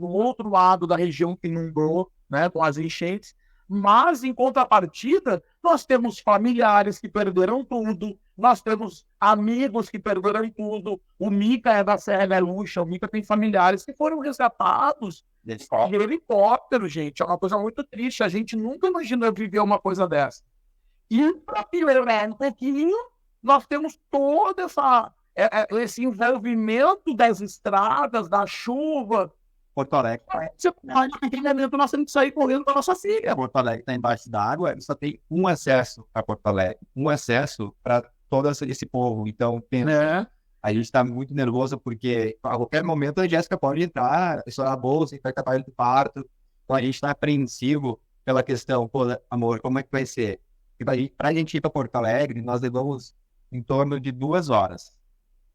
outro lado da região que inundou, né, com as enchentes. Mas, em contrapartida, nós temos familiares que perderam tudo, nós temos amigos que perderam tudo. O Mika é da Serra Gaúcha, o Mika tem familiares que foram resgatados de helicóptero, gente. É uma coisa muito triste, a gente nunca imaginou viver uma coisa dessa. E, para piorar um pouquinho, nós temos todo esse envolvimento das estradas, da chuva. Porto Alegre. Nós temos que sair correndo para nossa filha. Porto Alegre está embaixo d'água, só tem um acesso a Porto Alegre, um acesso para todo esse povo. Então, a gente está muito nervoso porque a qualquer momento a Jéssica pode entrar, estourar a bolsa, vai trabalhar de parto. Então, a gente está apreensivo pela questão, pô, amor, como é que vai ser? Para a gente ir para Porto Alegre, nós levamos em torno de 2 horas.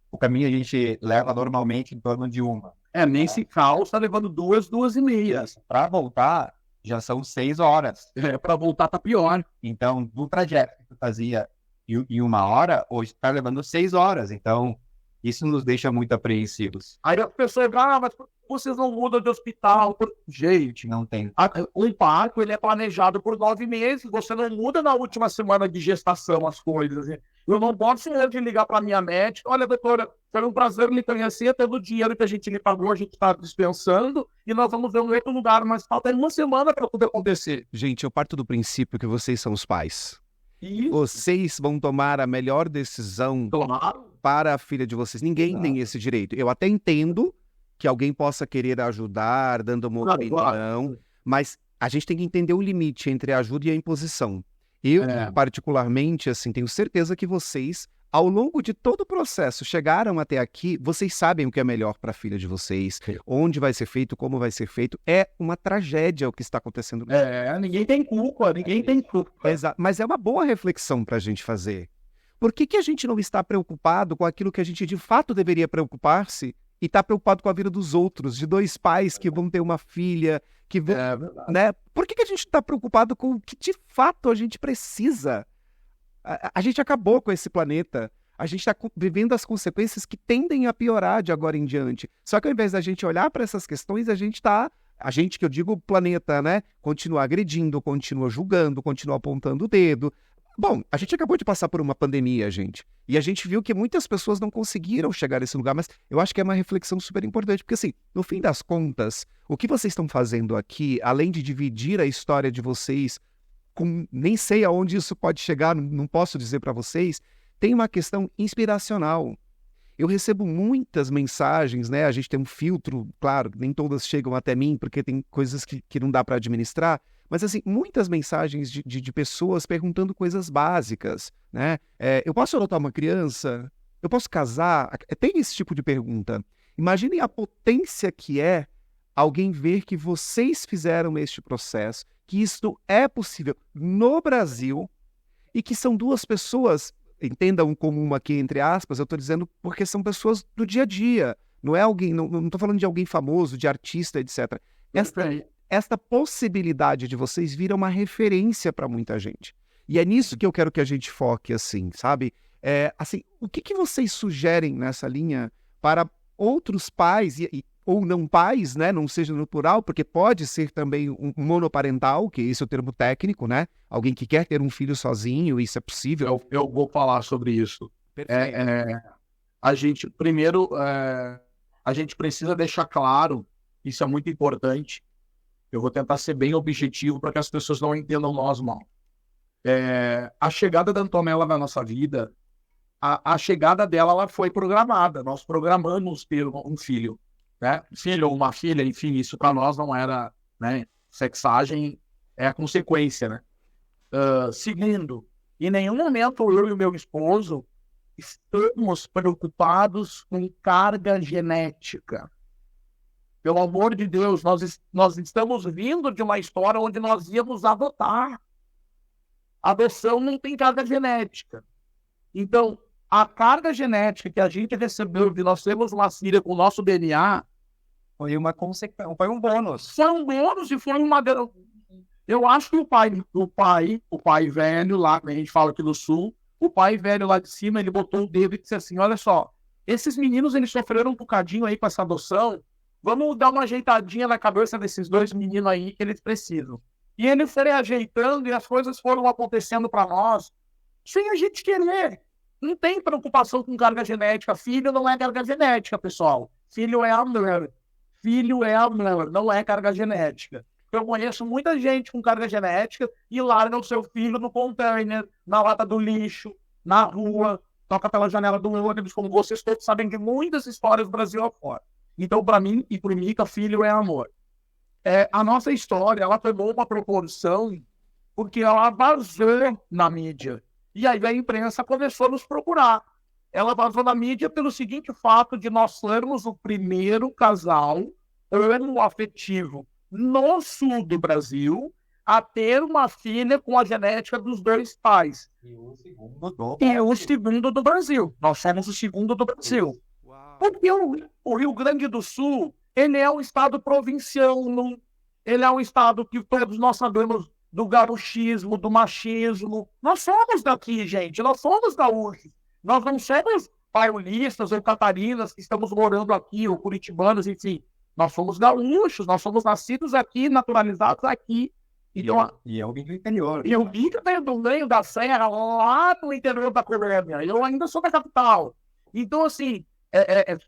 O caminho a gente leva normalmente em torno de 1. Nesse caos está levando 2h30. Para voltar, já são 6 horas. Para voltar tá pior. Então, do trajeto que tu fazia em 1 hora, hoje está levando 6 horas. Então, isso nos deixa muito apreensivos. Aí a pessoa mas vocês não mudam de hospital. Gente, não tem. O parto, ele é planejado por 9 meses. Você não muda na última semana de gestação as coisas. Eu não posso ligar para minha médica. Olha, doutora, foi um prazer lhe conhecer. Pelo dinheiro que a gente lhe pagou, a gente está dispensando. E nós vamos ver um outro lugar. Mas falta 1 semana para tudo acontecer. Gente, eu parto do princípio que vocês são os pais. Isso. Vocês vão tomar a melhor decisão para a filha de vocês. Ninguém tem esse direito. Eu até entendo que alguém possa querer ajudar, dando uma opinião, mas a gente tem que entender o limite entre a ajuda e a imposição. Eu, particularmente, assim, tenho certeza que vocês, ao longo de todo o processo, chegaram até aqui, vocês sabem o que é melhor para a filha de vocês, onde vai ser feito, como vai ser feito. É uma tragédia o que está acontecendo. Ninguém tem culpa, Mas é uma boa reflexão para a gente fazer. Por que a gente não está preocupado com aquilo que a gente de fato deveria preocupar-se e tá preocupado com a vida dos outros, de 2 pais que vão ter uma filha, que vão, né? Por que a gente tá preocupado com o que de fato a gente precisa? A gente acabou com esse planeta. A gente está vivendo as consequências que tendem a piorar de agora em diante. Só que ao invés da gente olhar para essas questões, a gente que eu digo o planeta, né? Continua agredindo, continua julgando, continua apontando o dedo. Bom, a gente acabou de passar por uma pandemia, gente. E a gente viu que muitas pessoas não conseguiram chegar nesse lugar, mas eu acho que é uma reflexão super importante, porque assim, no fim das contas, o que vocês estão fazendo aqui, além de dividir a história de vocês, nem sei aonde isso pode chegar, não posso dizer para vocês, tem uma questão inspiracional. Eu recebo muitas mensagens, né? A gente tem um filtro, claro, nem todas chegam até mim, porque tem coisas que não dá para administrar, mas assim, muitas mensagens de pessoas perguntando coisas básicas, né? Eu posso adotar uma criança? Eu posso casar? Tem esse tipo de pergunta. Imaginem a potência que é alguém ver que vocês fizeram este processo, que isto é possível no Brasil e que são 2 pessoas, entenda um comum aqui entre aspas, eu estou dizendo porque são pessoas do dia a dia, não é alguém, não estou falando de alguém famoso, de artista, etc. Esta possibilidade de vocês vira uma referência para muita gente. E é nisso que eu quero que a gente foque, assim, sabe? Assim, o que vocês sugerem nessa linha para outros pais, ou não pais, né? Não seja no plural, porque pode ser também um monoparental, que esse é o termo técnico, né? Alguém que quer ter um filho sozinho, isso é possível. Eu vou falar sobre isso. A gente, primeiro, a gente precisa deixar claro, isso é muito importante, eu vou tentar ser bem objetivo para que as pessoas não entendam nós mal. A chegada da Antonella na nossa vida, a chegada dela ela foi programada, nós programamos ter um filho. Né? Filho ou uma filha, enfim, isso para nós não era, né? Sexagem é a consequência, né? Segundo, em nenhum momento eu e o meu esposo estamos preocupados com carga genética. Pelo amor de Deus, nós estamos vindo de uma história onde nós íamos adotar. A adoção não tem carga genética. Então, a carga genética que a gente recebeu de nós termos uma filha com o nosso DNA foi uma consequência, foi um bônus. Foi um bônus e foi uma... Eu acho que o pai velho lá, a gente fala aqui no Sul, o pai velho lá de cima, ele botou o dedo e disse assim, olha só, esses meninos, eles sofreram um bocadinho aí com essa adoção, vamos dar uma ajeitadinha na cabeça desses 2 meninos aí que eles precisam. E eles foram ajeitando e as coisas foram acontecendo para nós sem a gente querer. Não tem preocupação com carga genética. Filho não é carga genética, pessoal. Filho é amor. Filho é amor, não é carga genética. Eu conheço muita gente com carga genética e larga o seu filho no container, na lata do lixo, na rua, toca pela janela do ônibus, como vocês todos sabem de muitas histórias do Brasil afora. Então, para mim e para o Mica, filho é amor. A nossa história, ela tomou uma proporção porque ela vazou na mídia. E aí a imprensa começou a nos procurar. Ela vazou na mídia pelo seguinte fato de nós sermos o primeiro casal afetivo no sul do Brasil a ter uma filha com a genética dos 2 pais. E o segundo do Brasil. Nós somos o segundo do Brasil. Uau. Porque o Rio Grande do Sul, ele é um estado provinciano, ele é um estado que todos nós sabemos do gauchismo, do machismo. Nós somos daqui, gente, nós somos gaúchos. Nós não somos paulistas ou catarinas que estamos morando aqui, ou curitibanos, enfim. Nós somos gaúchos, nós somos nascidos aqui, naturalizados aqui. Então, e eu vim do interior. E eu vim do meio da serra, lá no interior da Colômbia. Eu ainda sou da capital. Então, assim,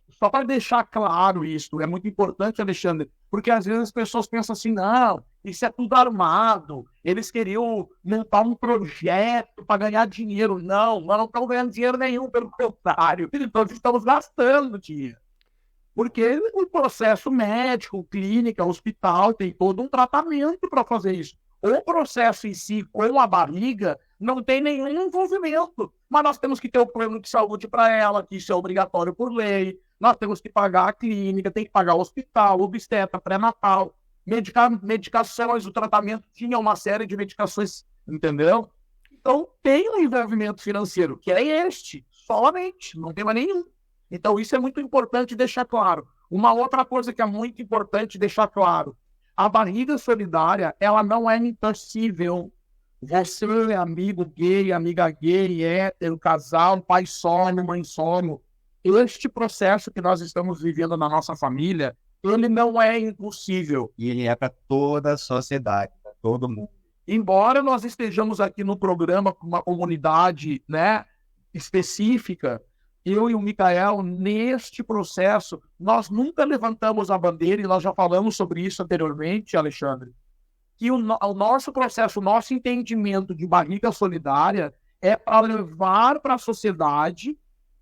só para deixar claro isso, é muito importante, Alexandre, porque às vezes as pessoas pensam assim, não, isso é tudo armado, eles queriam montar um projeto para ganhar dinheiro. Não, nós não estamos ganhando dinheiro nenhum, pelo contrário, nós estamos gastando dinheiro. Porque o processo médico, clínica, hospital, tem todo um tratamento para fazer isso. O processo em si, com a barriga, não tem nenhum envolvimento. Mas nós temos que ter o plano de saúde para ela, que isso é obrigatório por lei. Nós temos que pagar a clínica, tem que pagar o hospital, obstetra, pré-natal, medicações, o tratamento tinha uma série de medicações, entendeu? Então, tem um envolvimento financeiro, que é este, somente, não tem mais nenhum. Então, isso é muito importante deixar claro. Uma outra coisa que é muito importante deixar claro, a barriga solidária, ela não é impossível. Você é amigo gay, amiga gay, hétero, casal, pai solo, mãe solo. Este processo que nós estamos vivendo na nossa família, ele não é impossível. E ele é para toda a sociedade, para todo mundo. Embora nós estejamos aqui no programa com uma comunidade, né, específica, eu e o Micael, neste processo, nós nunca levantamos a bandeira, e nós já falamos sobre isso anteriormente, Alexandre, que o nosso processo, o nosso entendimento de barriga solidária é para levar para a sociedade,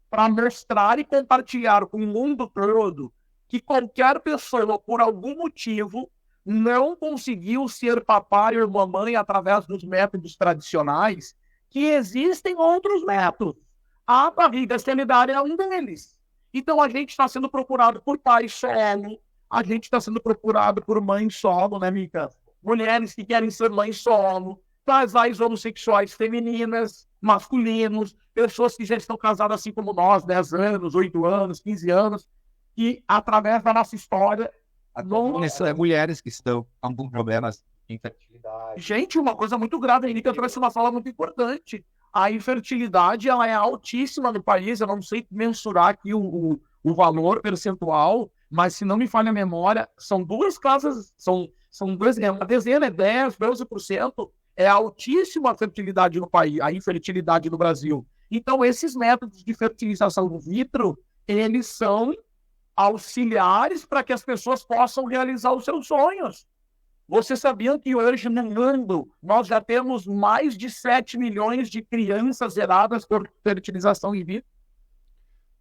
para mostrar e compartilhar com o mundo todo que qualquer pessoa, por algum motivo, não conseguiu ser papai ou mamãe através dos métodos tradicionais, que existem outros métodos. A barriga solidária é um deles. Então, a gente está sendo procurado por pai solo, a gente está sendo procurado por mãe solo, né, Mica? Mulheres que querem ser mãe solo, casais homossexuais femininas, masculinos, pessoas que já estão casadas assim como nós, 10 anos, 8 anos, 15 anos, e através da nossa história... mulheres que estão com problemas de infertilidade. Gente, uma coisa muito grave, a Anitta trouxe uma fala muito importante. A infertilidade, ela é altíssima no país, eu não sei mensurar aqui o valor percentual, mas se não me falha a memória, são duas casas, são uma dezena, 10, 12%, é altíssima a fertilidade no país, a infertilidade no Brasil. Então, esses métodos de fertilização in vitro, eles são auxiliares para que as pessoas possam realizar os seus sonhos. Vocês sabiam que hoje no mundo nós já temos mais de 7 milhões de crianças geradas por fertilização in vitro?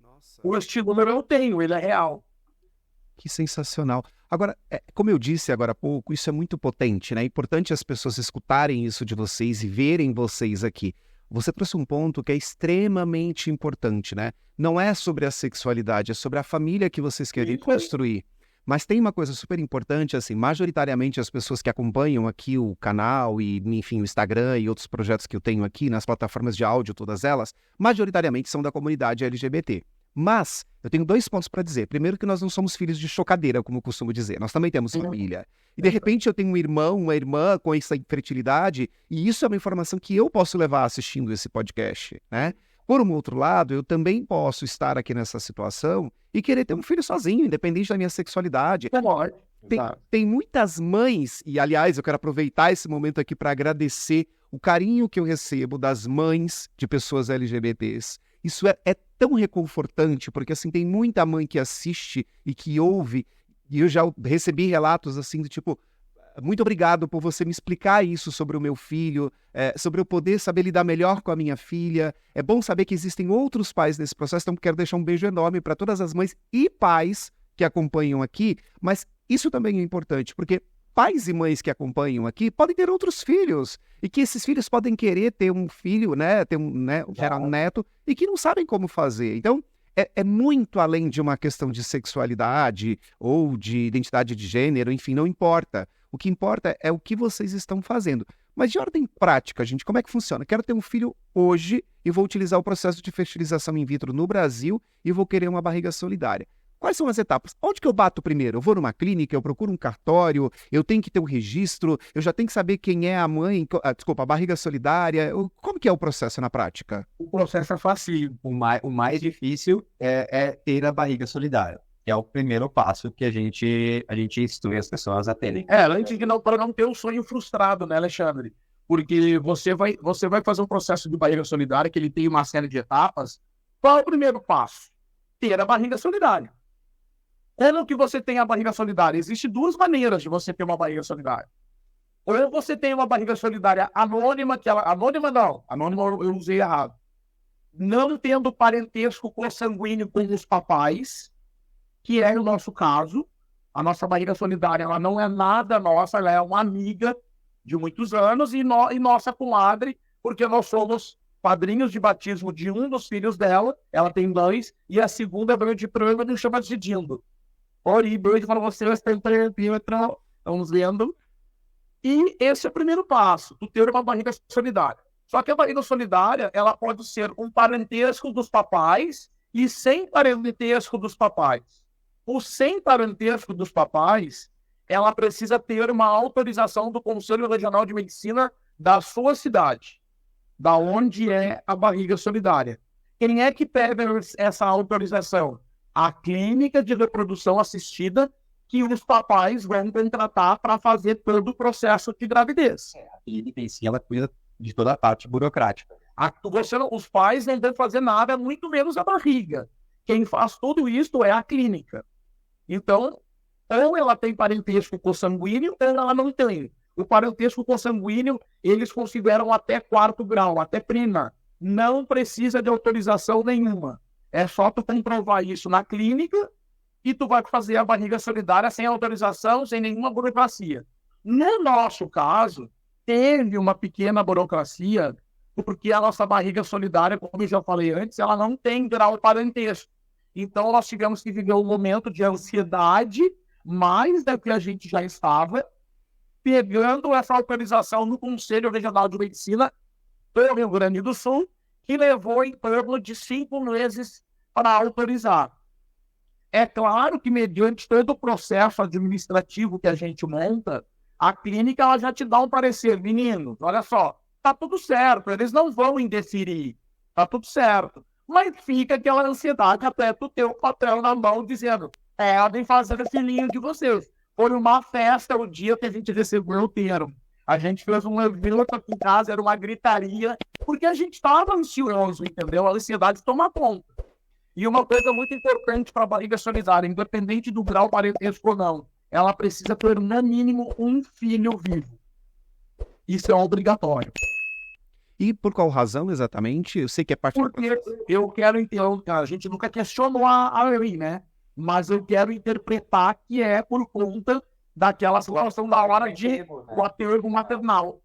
Nossa. Este número eu tenho, ele é real. Que sensacional. Agora, como eu disse agora há pouco, isso é muito potente, né? É importante as pessoas escutarem isso de vocês e verem vocês aqui. Você trouxe um ponto que é extremamente importante, né? Não é sobre a sexualidade, é sobre a família que vocês querem construir. Mas tem uma coisa super importante, assim, majoritariamente as pessoas que acompanham aqui o canal e, enfim, o Instagram e outros projetos que eu tenho aqui nas plataformas de áudio, todas elas, majoritariamente são da comunidade LGBT. Mas eu tenho 2 pontos para dizer. Primeiro, que nós não somos filhos de chocadeira, como eu costumo dizer. Nós também temos família. E, de repente, eu tenho um irmão, uma irmã com essa infertilidade, e isso é uma informação que eu posso levar assistindo esse podcast, né? Por um outro lado, eu também posso estar aqui nessa situação e querer ter um filho sozinho, independente da minha sexualidade. Tem muitas mães, e aliás, eu quero aproveitar esse momento aqui para agradecer o carinho que eu recebo das mães de pessoas LGBTs. Isso é tão reconfortante, porque assim, tem muita mãe que assiste e que ouve, e eu já recebi relatos assim do tipo, muito obrigado por você me explicar isso sobre o meu filho, sobre eu poder saber lidar melhor com a minha filha. É bom saber que existem outros pais nesse processo, então quero deixar um beijo enorme para todas as mães e pais que acompanham aqui, mas isso também é importante, porque pais e mães que acompanham aqui podem ter outros filhos, e que esses filhos podem querer ter um filho, né, gerar um neto, e que não sabem como fazer. Então, é muito além de uma questão de sexualidade ou de identidade de gênero, enfim, não importa. O que importa é o que vocês estão fazendo. Mas de ordem prática, gente, como é que funciona? Quero ter um filho hoje e vou utilizar o processo de fertilização in vitro no Brasil e vou querer uma barriga solidária. Quais são as etapas? Onde que eu bato primeiro? Eu vou numa clínica, eu procuro um cartório, eu tenho que ter um registro, eu já tenho que saber quem é a mãe, a barriga solidária. Como que é o processo na prática? O processo é fácil. O mais difícil é ter a barriga solidária. Que é o primeiro passo que a gente instrui as pessoas a terem. Antes de para não ter um sonho frustrado, né, Alexandre? Porque você vai fazer um processo de barriga solidária que ele tem uma série de etapas. Qual é o primeiro passo? Ter a barriga solidária. Como que você tem a barriga solidária? Existem 2 maneiras de você ter uma barriga solidária. Ou você tem uma barriga solidária anônima, anônima eu usei errado. Não tendo parentesco consanguíneo com os papais, que é o nosso caso. A nossa barriga solidária, ela não é nada nossa, ela é uma amiga de muitos anos e nossa comadre, porque nós somos padrinhos de batismo de um dos filhos dela, ela tem 2, e a segunda é banho de prova e chama de Dindo. Ori, beijo para vocês, estamos vendo. E esse é o primeiro passo, tu ter uma barriga solidária. Só que a barriga solidária, ela pode ser um parentesco dos papais, e sem parentesco dos papais. O sem parentesco dos papais, ela precisa ter uma autorização do Conselho Regional de Medicina da sua cidade, da onde é a barriga solidária. Quem é que pega essa autorização? A clínica de reprodução assistida que os papais vão contratar para fazer todo o processo de gravidez. A clínica em si, ela cuida de toda a parte burocrática. Os pais não devem fazer nada, muito menos a barriga. Quem faz tudo isso é a clínica. Então, ou ela tem parentesco consanguíneo, ou ela não tem. O parentesco consanguíneo, eles consideram até 4º grau, até prima. Não precisa de autorização nenhuma. É só tu comprovar isso na clínica e tu vai fazer a barriga solidária sem autorização, sem nenhuma burocracia. No nosso caso, teve uma pequena burocracia, porque a nossa barriga solidária, como eu já falei antes, ela não tem grau parentesco. Então, nós tivemos que viver um momento de ansiedade, mais do que a gente já estava, pegando essa autorização no Conselho Regional de Medicina do Rio Grande do Sul, que levou em torno de 5 meses para autorizar. É claro que, mediante todo o processo administrativo que a gente monta, a clínica ela já te dá um parecer. Menino, olha só, tá tudo certo, eles não vão indeferir, tá tudo certo. Mas fica aquela ansiedade até tu ter o papel na mão dizendo, podem fazer o filhinho de vocês. Foi uma festa o dia que a gente recebeu o termo. A gente fez um evento aqui em casa, era uma gritaria, porque a gente estava ansioso, entendeu? A ansiedade toma conta. E uma coisa muito importante para a barriga solidária, independente do grau parentesco ou não, ela precisa ter, no mínimo, um filho vivo. Isso é obrigatório. E por qual razão, exatamente? Eu sei que é parte do Porque eu quero entender, a gente nunca questionou a lei, né? Mas eu quero interpretar que é por conta daquela situação da hora de o apego maternal.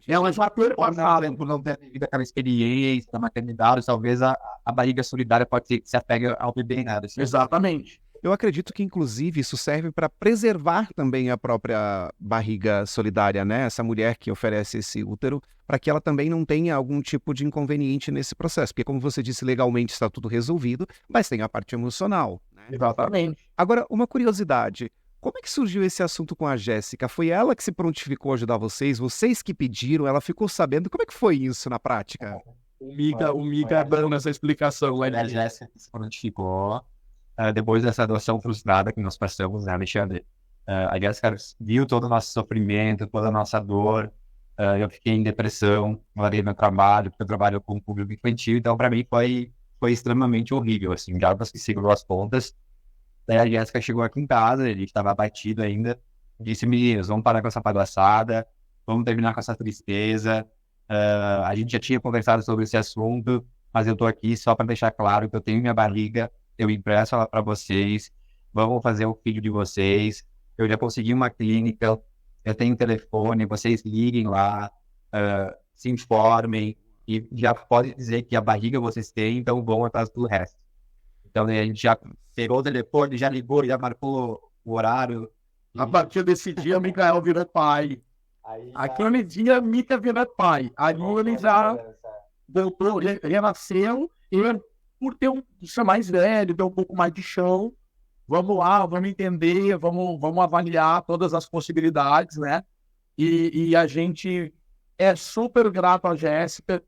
Ela já por não ter vivido aquela experiência da maternidade, talvez a barriga solidária pode ser que se apegue ao bebê, né? Exatamente. Eu acredito que, inclusive, isso serve para preservar também a própria barriga solidária, né? Essa mulher que oferece esse útero, para que ela também não tenha algum tipo de inconveniente nesse processo. Porque, como você disse, legalmente está tudo resolvido, mas tem a parte emocional, né? Exatamente. Agora, uma curiosidade. Como é que surgiu esse assunto com a Jéssica? Foi ela que se prontificou a ajudar vocês? Vocês que pediram? Ela ficou sabendo? Como é que foi isso na prática? O Mika é dando essa explicação. A Jéssica se prontificou. Depois dessa adoção frustrada que nós passamos, né, Alexandre? A Jéssica viu todo o nosso sofrimento, toda a nossa dor. Eu fiquei em depressão, larguei meu trabalho, porque eu trabalho com o público infantil, então para mim foi extremamente horrível, assim, já que segurou as pontas. Daí a Jéssica chegou aqui em casa, ele estava abatido ainda, disse, meninos, vamos parar com essa palhaçada, vamos terminar com essa tristeza. A gente já tinha conversado sobre esse assunto, mas eu tô aqui só para deixar claro que eu tenho minha barriga, eu impresso ela para vocês, vamos fazer o filho de vocês, eu já consegui uma clínica, eu tenho um telefone, vocês liguem lá, se informem, e já pode dizer que a barriga vocês têm, então vão atrás do resto. Então a gente já pegou o telefone, já ligou, já marcou o horário. A partir desse dia, Micael vira pai. Aquele dia, Mika vira pai. Aí ele já voltou, renasceu, e por ser mais velho, ter um pouco mais de chão, vamos lá, vamos entender, vamos avaliar todas as possibilidades, né? E a gente é super grato à Jéssica.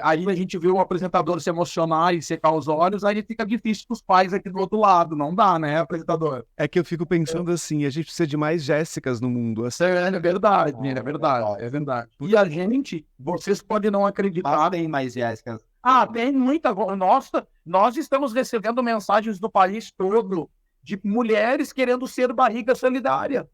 Aí a gente vê um apresentador se emocionar e secar os olhos, aí fica difícil para os pais aqui do outro lado, não dá, né, apresentador? É que eu fico pensando assim, a gente precisa de mais Jéssicas no mundo. Assim. É verdade, é verdade. E a gente, vocês podem não acreditar. Mas tem mais Jéssicas. Tem muita. Nossa, nós estamos recebendo mensagens do país todo de mulheres querendo ser barriga solidária.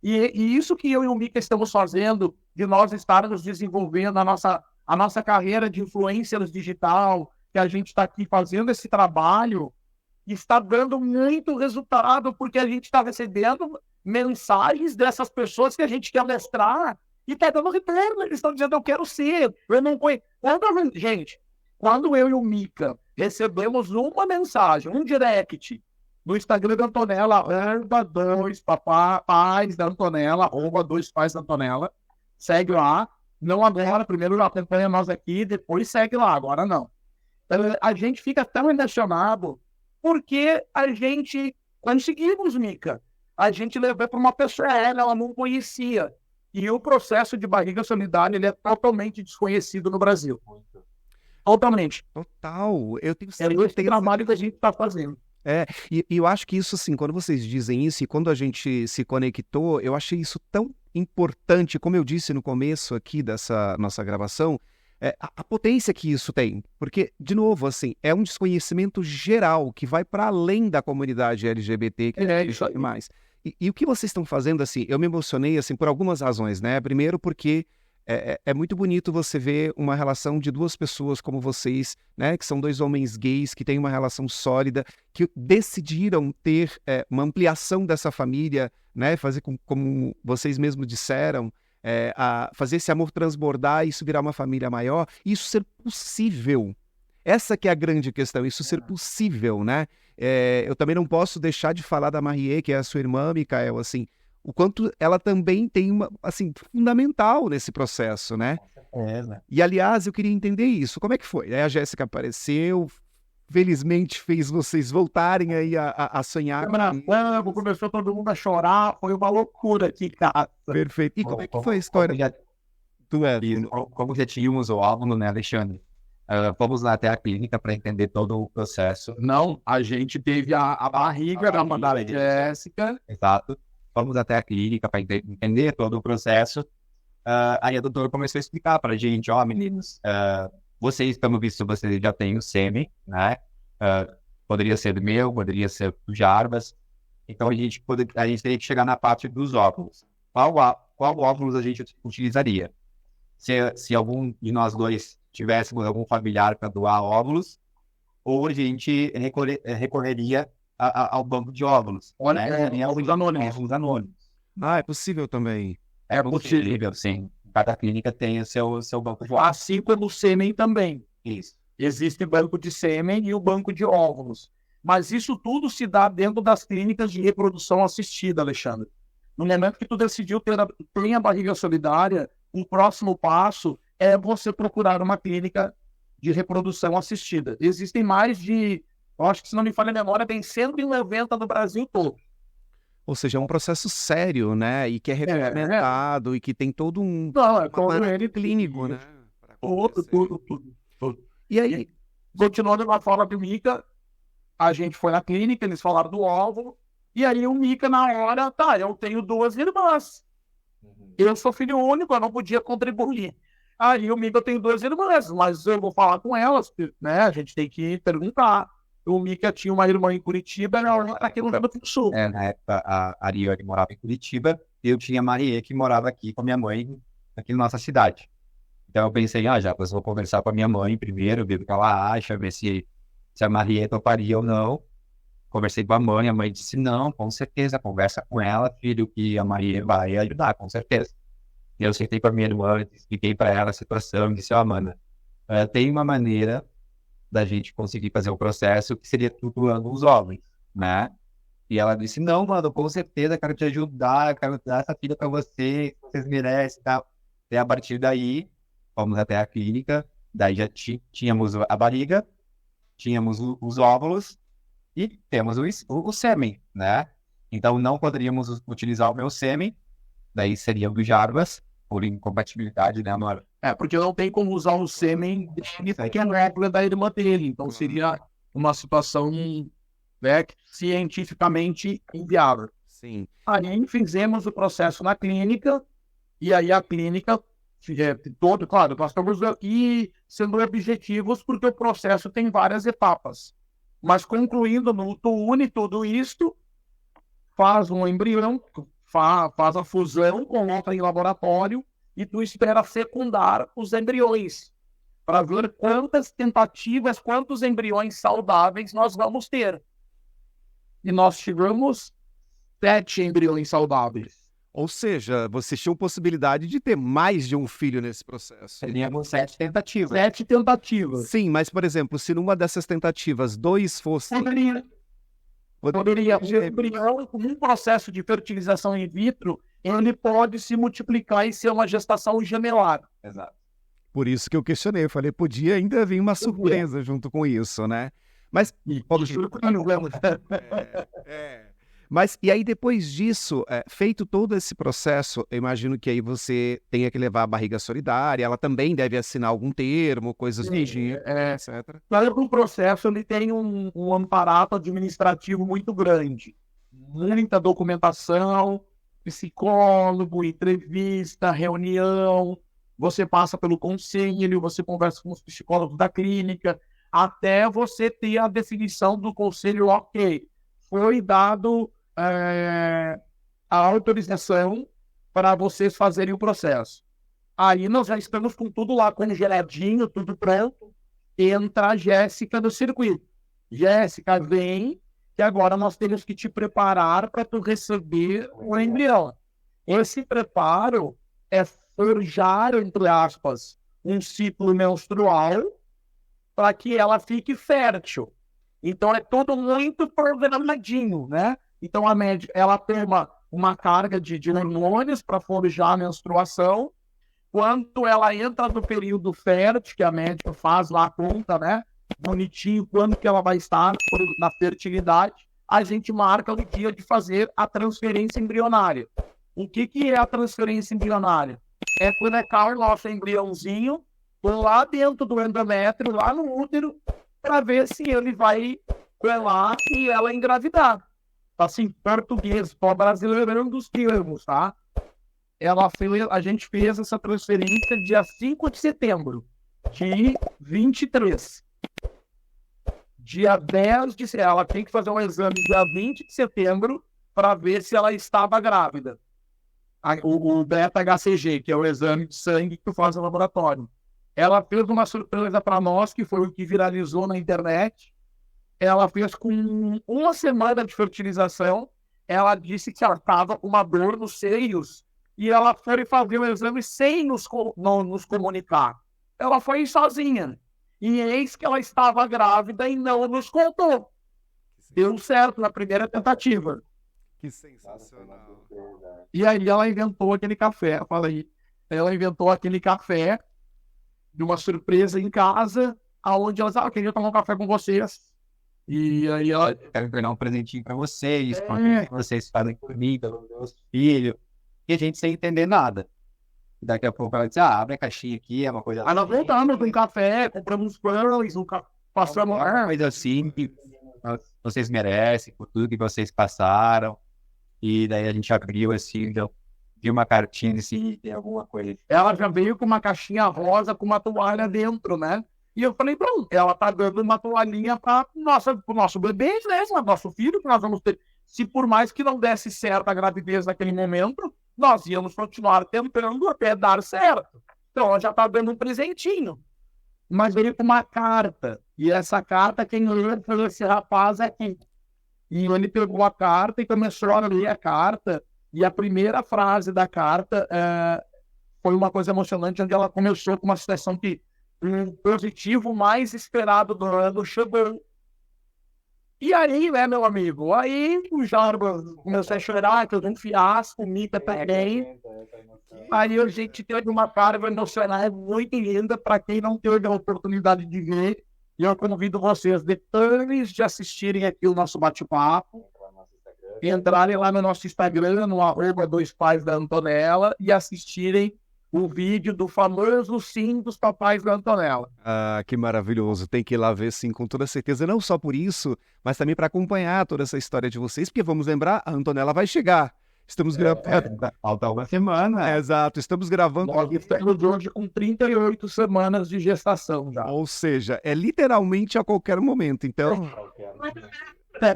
E isso que eu e o Mika estamos fazendo, de nós estarmos desenvolvendo a nossa carreira de influencers digital, que a gente está aqui fazendo esse trabalho, está dando muito resultado, porque a gente está recebendo mensagens dessas pessoas que a gente quer mostrar e está dando retorno. Eles estão dizendo, eu quero ser, eu não conheço. Gente, quando eu e o Mika recebemos uma mensagem, um direct, no Instagram da Antonella, @2pais da Antonella, @2pais da Antonella, segue lá. Não agora, primeiro acompanha nós aqui, depois segue lá, agora não. a gente fica tão emocionado porque a gente conseguimos, Mica. A gente levou para uma pessoa, ela não conhecia. E o processo de barriga solidária, ele é totalmente desconhecido no Brasil. Totalmente. Total. Eu tenho É esse trabalho que a gente está fazendo. E eu acho que isso, assim, quando vocês dizem isso e quando a gente se conectou, eu achei isso tão importante, como eu disse no começo aqui dessa nossa gravação, a potência que isso tem. Porque, de novo, assim, é um desconhecimento geral que vai para além da comunidade LGBT. Isso aí. Mais. E o que vocês estão fazendo, assim, eu me emocionei, assim, por algumas razões, né? Primeiro porque é muito bonito você ver uma relação de duas pessoas como vocês, né? Que são dois homens gays que têm uma relação sólida, que decidiram ter uma ampliação dessa família, né? Fazer como vocês mesmos disseram, fazer esse amor transbordar e isso virar uma família maior, e isso ser possível. Essa que é a grande questão, isso ser possível, né? Eu também não posso deixar de falar da Marie, que é a sua irmã, Micael, assim, o quanto ela também tem uma, assim, fundamental nesse processo, né? E, aliás, eu queria entender isso. Como é que foi? A Jéssica apareceu, felizmente fez vocês voltarem aí a sonhar. Começou todo mundo a chorar, foi uma loucura aqui, cara. Perfeito. E como é que foi a história? Como já tínhamos o óvulo, né, Alexandre? Fomos lá até a clínica para entender todo o processo. Não, a gente teve a barriga da Madalena Jéssica. Exato. Fomos até a clínica para entender todo o processo. Aí a doutora começou a explicar para a gente, meninos, vocês, pelo visto, vocês já têm o sêmen, né? Poderia ser do meu, poderia ser do Jarbas. Então a gente teria que chegar na parte dos óvulos. Qual óvulos a gente utilizaria? Se algum de nós dois tivéssemos algum familiar para doar óvulos, ou a gente recorreria ao banco de óvulos. Olha, óvulos anônimos. É possível também. É possível, sim. Cada clínica tem o seu banco de óvulos. Assim como o sêmen também. Isso. Existe o banco de sêmen e o banco de óvulos. Mas isso tudo se dá dentro das clínicas de reprodução assistida, Alexandre. No momento que tu decidiu ter a barriga solidária, o próximo passo é você procurar uma clínica de reprodução assistida. Existem mais de, eu acho que se não me falha a memória, tem 190 no Brasil todo. Ou seja, é um processo sério, né? E que é regulamentado e que tem todo um clínico, né? Tudo. E aí? Continuando na fala do Mica, a gente foi na clínica, eles falaram do óvulo, e aí o Mica, na hora, eu tenho 2 irmãs. Eu sou filho único, eu não podia contribuir. Aí o Mica, eu tenho 2 irmãs, mas eu vou falar com elas, né? A gente tem que perguntar. O Mica tinha uma irmã em Curitiba, ela aqui no Rio Grande do Sul. Na época, a Ariane morava em Curitiba, e eu tinha a Marie, que morava aqui com a minha mãe, aqui na nossa cidade. Então eu pensei, já vou conversar com a minha mãe primeiro, ver o que ela acha, ver se a Marie toparia ou não. Conversei com a mãe disse não, com certeza, conversa com ela, filho, que a Marie vai ajudar, com certeza. E eu sentei com a minha irmã, expliquei para ela a situação, e disse, Amanda, tem uma maneira da gente conseguir fazer o processo que seria flutuando os óvulos, né? E ela disse, não, mano, com certeza, quero te ajudar, quero dar essa filha para vocês merecem, tá? E a partir daí, fomos até a clínica, daí já tínhamos a barriga, tínhamos os óvulos e temos o sêmen, né? Então não poderíamos utilizar o meu sêmen, daí seria o do Jarbas, por incompatibilidade, né, amor? Porque não tem como usar o sêmen dele, que é a réplica da irmã dele. Então seria uma situação, né, cientificamente inviável. Sim. Aí fizemos o processo na clínica, e aí a clínica, claro, nós estamos aqui sendo objetivos, porque o processo tem várias etapas. Mas concluindo, tu une tudo isto, faz um embrião, faz a fusão, coloca em laboratório e tu espera fecundar os embriões para ver quantas tentativas, quantos embriões saudáveis nós vamos ter. E nós tivemos 7 embriões saudáveis. Ou seja, vocês tinham possibilidade de ter mais de um filho nesse processo. Teríamos 7 tentativas. 7 tentativas. Sim, mas, por exemplo, se numa dessas tentativas 2 fossem... Poderia. O embrião, com um processo de fertilização in vitro, ele pode se multiplicar e ser uma gestação gemelar. Exato. Por isso que eu questionei, eu falei, podia ainda vir uma surpresa junto com isso, né? Mas, mas e aí depois disso, feito todo esse processo, eu imagino que aí você tenha que levar a barriga solidária, ela também deve assinar algum termo, coisas do tipo, etc. Claro que o processo ele tem um aparato administrativo muito grande, muita documentação, psicólogo, entrevista, reunião, você passa pelo conselho, você conversa com os psicólogos da clínica, até você ter a definição do conselho, ok, foi dado a autorização para vocês fazerem o processo. Aí nós já estamos com tudo lá congeladinho, tudo pronto, entra a Jéssica no circuito. Jéssica, vem, que agora nós temos que te preparar para tu receber o embrião. Esse preparo é forjar, entre aspas, um ciclo menstrual para que ela fique fértil. Então é tudo muito programadinho, né? Então a médica, ela toma uma carga de hormônios para forjar a menstruação. Quando ela entra no período fértil, que a médica faz lá a conta, né? Bonitinho, quando que ela vai estar na fertilidade, a gente marca o dia de fazer a transferência embrionária. O que é a transferência embrionária? É conectar o nosso embriãozinho lá dentro do endométrio, lá no útero, para ver se ele vai colar e ela engravidar. Assim, português, para brasileiro dos termos, tá? A gente fez essa transferência dia 5 de setembro de 23. Dia 10 de setembro, ela tem que fazer um exame dia 20 de setembro para ver se ela estava grávida. O beta-HCG, que é o exame de sangue que tu faz no laboratório. Ela fez uma surpresa para nós, que foi o que viralizou na internet. Ela fez com uma semana de fertilização. Ela disse que ela estava com uma dor nos seios e ela foi fazer o exame sem nos comunicar. Ela foi sozinha. E eis que ela estava grávida e não nos contou. Deu certo na primeira tentativa. Que sensacional. E aí ela inventou aquele café. Ela inventou aquele café de uma surpresa em casa, aonde ela eu queria tomar um café com vocês. E aí ela... Quero ganhar um presentinho pra vocês, que vocês fazem por mim, pelos meus filhos. E a gente sem entender nada. Daqui a pouco ela diz, abre a caixinha aqui, é uma coisa Aí nós voltamos com café, compramos pães, passamos... Mas assim, que vocês merecem, por tudo que vocês passaram. E daí a gente abriu assim, então, viu uma cartinha assim, tem alguma coisa. Ela já veio com uma caixinha rosa com uma toalha dentro, né? E eu falei, pronto, ela tá dando uma toalhinha para o nosso bebê, né? Nosso filho, que nós vamos ter. Se por mais que não desse certo a gravidez naquele momento, nós íamos continuar tentando até dar certo. Então, ela já tá dando um presentinho. Mas veio com uma carta. E essa carta, quem leu foi esse rapaz aqui. E ele pegou a carta e começou a ler a carta. E a primeira frase da carta foi uma coisa emocionante, onde ela começou com uma situação que o positivo mais esperado do ano chegou. E aí, né, meu amigo? Aí o Jarbas começou a chorar, que eu um fiasco, o Mika também. Aí a gente teve uma carga emocional muito linda para quem não teve a oportunidade de ver. E eu convido vocês, depois de assistirem aqui o nosso bate-papo, entrarem lá no nosso Instagram, no @2pais da Antonella, e assistirem o vídeo do famoso sim dos papais da Antonella. Ah, que maravilhoso. Tem que ir lá ver, sim, com toda certeza. Não só por isso, mas também para acompanhar toda essa história de vocês, porque vamos lembrar, a Antonella vai chegar. Estamos gravando... Falta uma semana. Exato, estamos gravando... Nós estamos hoje com 38 semanas de gestação já. Ou seja, é literalmente a qualquer momento, então...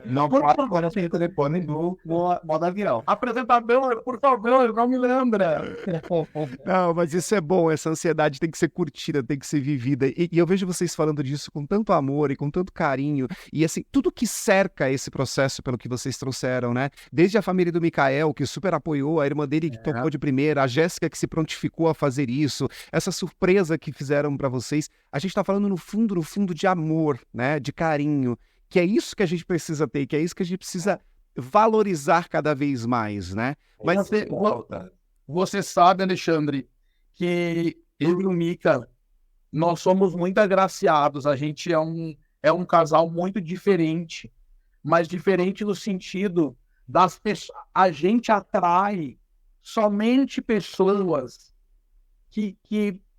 Não pode agora sem o telefone do modo avião. Apresentador, por favor, não me lembra. Não, mas isso é bom, essa ansiedade tem que ser curtida, tem que ser vivida. E eu vejo vocês falando disso com tanto amor e com tanto carinho. E assim, tudo que cerca esse processo pelo que vocês trouxeram, né? Desde a família do Mikael, que super apoiou, a irmã dele que tocou de primeira, a Jéssica que se prontificou a fazer isso, essa surpresa que fizeram pra vocês. A gente tá falando no fundo de amor, né? De carinho. Que é isso que a gente precisa ter, que é isso que a gente precisa valorizar cada vez mais, né? Mas você sabe, Alexandre, que eu e o Mika, nós somos muito agraciados, a gente é um casal muito diferente, mas diferente no sentido das pessoas, a gente atrai somente pessoas que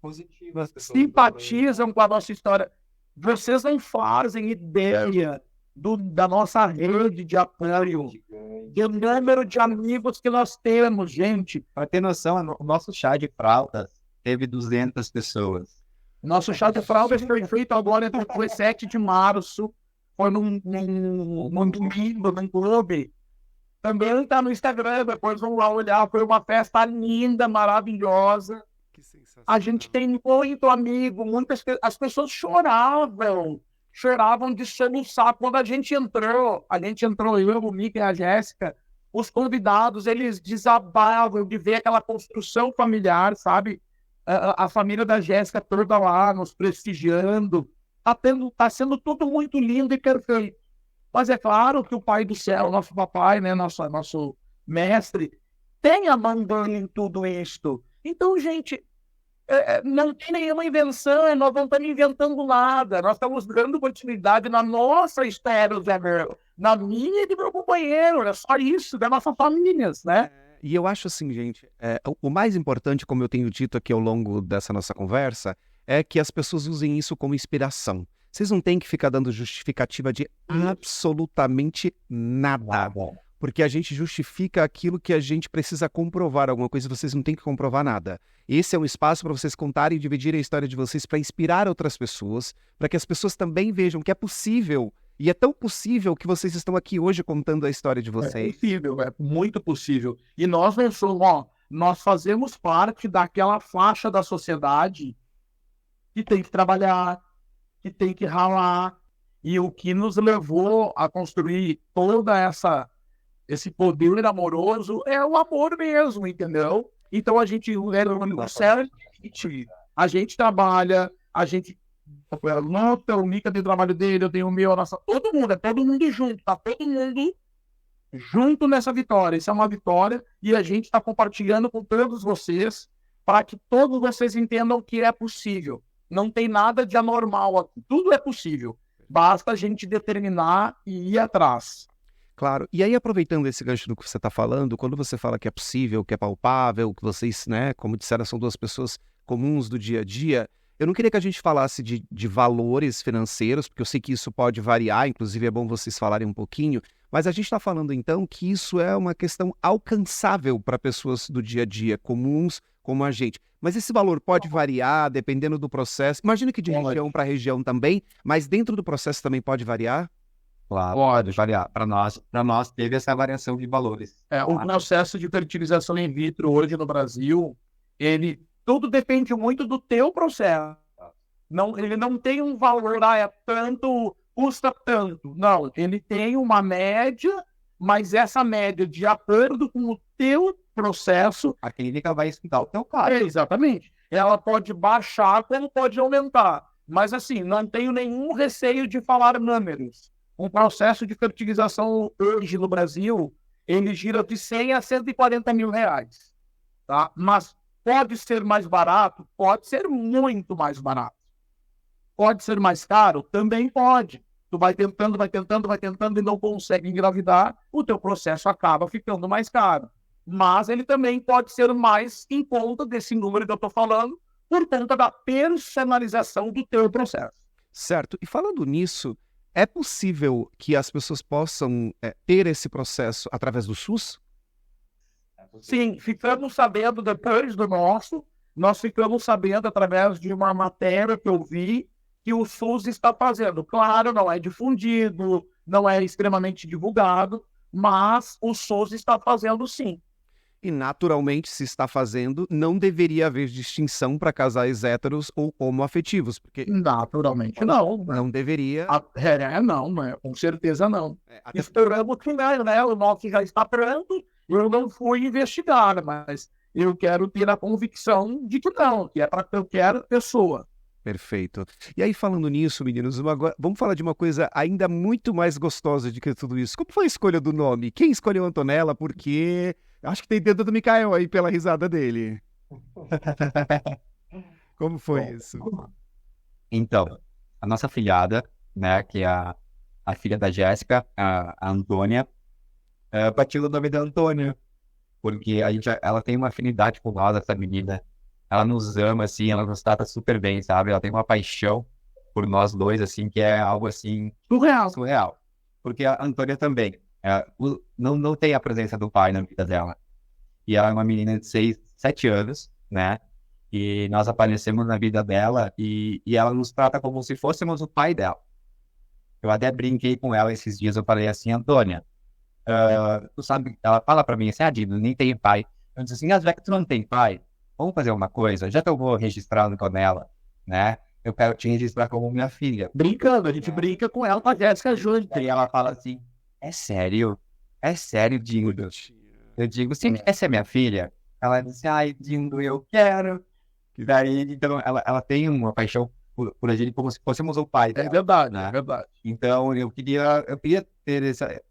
Positivas. simpatizam com a nossa história. Vocês não fazem ideia da nossa rede de apoio, do número de amigos que nós temos, gente. Para ter noção, o nosso chá de fraldas teve 200 pessoas. Nosso chá de fraldas foi feito agora, foi 7 de março, foi num domingo, num clube. Também está no Instagram, depois vão lá olhar, foi uma festa linda, maravilhosa. Que sensacional. A gente tem muito amigo, as pessoas choravam de soluçar quando a gente entrou, eu, o Mica e a Jéssica, os convidados, eles desabavam de ver aquela construção familiar, sabe? A família da Jéssica toda lá, nos prestigiando, tá sendo tudo muito lindo e perfeito. Mas é claro que o Pai do Céu, nosso papai, né, nosso mestre, tem a mão dele em tudo isto. Então, gente, não tem nenhuma invenção, nós não estamos inventando nada, nós estamos dando continuidade na nossa história, Zé Meu, na minha e do meu companheiro, é só isso, das nossas famílias, né? E eu acho assim, gente, o mais importante, como eu tenho dito aqui ao longo dessa nossa conversa, é que as pessoas usem isso como inspiração. Vocês não têm que ficar dando justificativa de absolutamente nada. Porque a gente justifica aquilo que a gente precisa comprovar alguma coisa, vocês não têm que comprovar nada. Esse é um espaço para vocês contarem e dividirem a história de vocês para inspirar outras pessoas, para que as pessoas também vejam que é possível, e é tão possível que vocês estão aqui hoje contando a história de vocês. É possível, é muito possível. E nós não somos, nós fazemos parte daquela faixa da sociedade que tem que trabalhar, que tem que ralar, e o que nos levou a construir toda esse poder amoroso é o amor mesmo, entendeu? Então a gente a gente trabalha, a gente luta, o Mica tem o trabalho dele, eu tenho o meu, todo mundo, é todo mundo junto, tá todo mundo junto nessa vitória. Isso é uma vitória e a gente está compartilhando com todos vocês para que todos vocês entendam que é possível. Não tem nada de anormal aqui, tudo é possível. Basta a gente determinar e ir atrás. Claro. E aí, aproveitando esse gancho do que você está falando, quando você fala que é possível, que é palpável, que vocês, né, como disseram, são duas pessoas comuns do dia a dia, eu não queria que a gente falasse de valores financeiros, porque eu sei que isso pode variar, inclusive é bom vocês falarem um pouquinho, mas a gente está falando, então, que isso é uma questão alcançável para pessoas do dia a dia, comuns como a gente. Mas esse valor pode variar dependendo do processo. Imagino que de região para região também, mas dentro do processo também pode variar? Claro, pode variar. Para nós teve essa variação de valores. O processo de fertilização in vitro hoje no Brasil, tudo depende muito do teu processo. Ele não tem um valor, é tanto, custa tanto. Não, ele tem uma média, mas essa média, de acordo com o teu processo, a clínica vai estudar o teu caso. Exatamente. Ela pode baixar, como pode aumentar. Mas assim, não tenho nenhum receio de falar números. Um processo de fertilização hoje no Brasil, ele gira de 100 a 140 mil reais. Tá? Mas pode ser mais barato? Pode ser muito mais barato. Pode ser mais caro? Também pode. Tu vai tentando e não consegue engravidar, o teu processo acaba ficando mais caro. Mas ele também pode ser mais em conta desse número que eu estou falando, por conta da personalização do teu processo. Certo. E falando nisso, é possível que as pessoas possam ter esse processo através do SUS? Sim, ficamos sabendo depois do nós ficamos sabendo através de uma matéria que eu vi que o SUS está fazendo. Claro, não é difundido, não é extremamente divulgado, mas o SUS está fazendo sim. E naturalmente, se está fazendo, não deveria haver distinção para casais héteros ou homoafetivos, porque... Naturalmente não. Não deveria... Não, com certeza não. Esperamos que não, né? O nosso já está pronto, eu não fui investigar, mas eu quero ter a convicção de que não, que é para qualquer pessoa. Perfeito. E aí, falando nisso, meninos, vamos falar de uma coisa ainda muito mais gostosa do que tudo isso. Como foi a escolha do nome? Quem escolheu Antonella? Por quê? Acho que tem dedo do Mikael aí pela risada dele. Como foi isso? Então, a nossa filhada, né, que é a filha da Jéssica, a Antônia, bateu o nome da Antônia, porque ela tem uma afinidade com nós, essa menina. Ela nos ama, assim, ela nos trata super bem, sabe? Ela tem uma paixão por nós dois, assim, que é algo, assim, surreal. Porque a Antônia também, não tem a presença do pai na vida dela. E ela é uma menina de 7 anos, né? E nós aparecemos na vida dela e ela nos trata como se fôssemos o pai dela. Eu até brinquei com ela esses dias, eu falei assim, Antônia, tu sabe, ela fala pra mim assim, Dino, nem tenho pai. Eu disse assim, já que tu não tem pai, vamos fazer uma coisa, já que eu vou registrar no Tonela, né? Eu quero te registrar como minha filha. Brincando, a gente brinca com ela, com a Jéssica junto. E ela fala assim, é sério? É sério, Dindo? Eu digo, sim, essa é minha filha? Ela disse, ai, Dindo, eu quero. E daí, então, ela tem uma paixão por a gente como se fôssemos o pai dela. É verdade, né? é verdade. Então, eu queria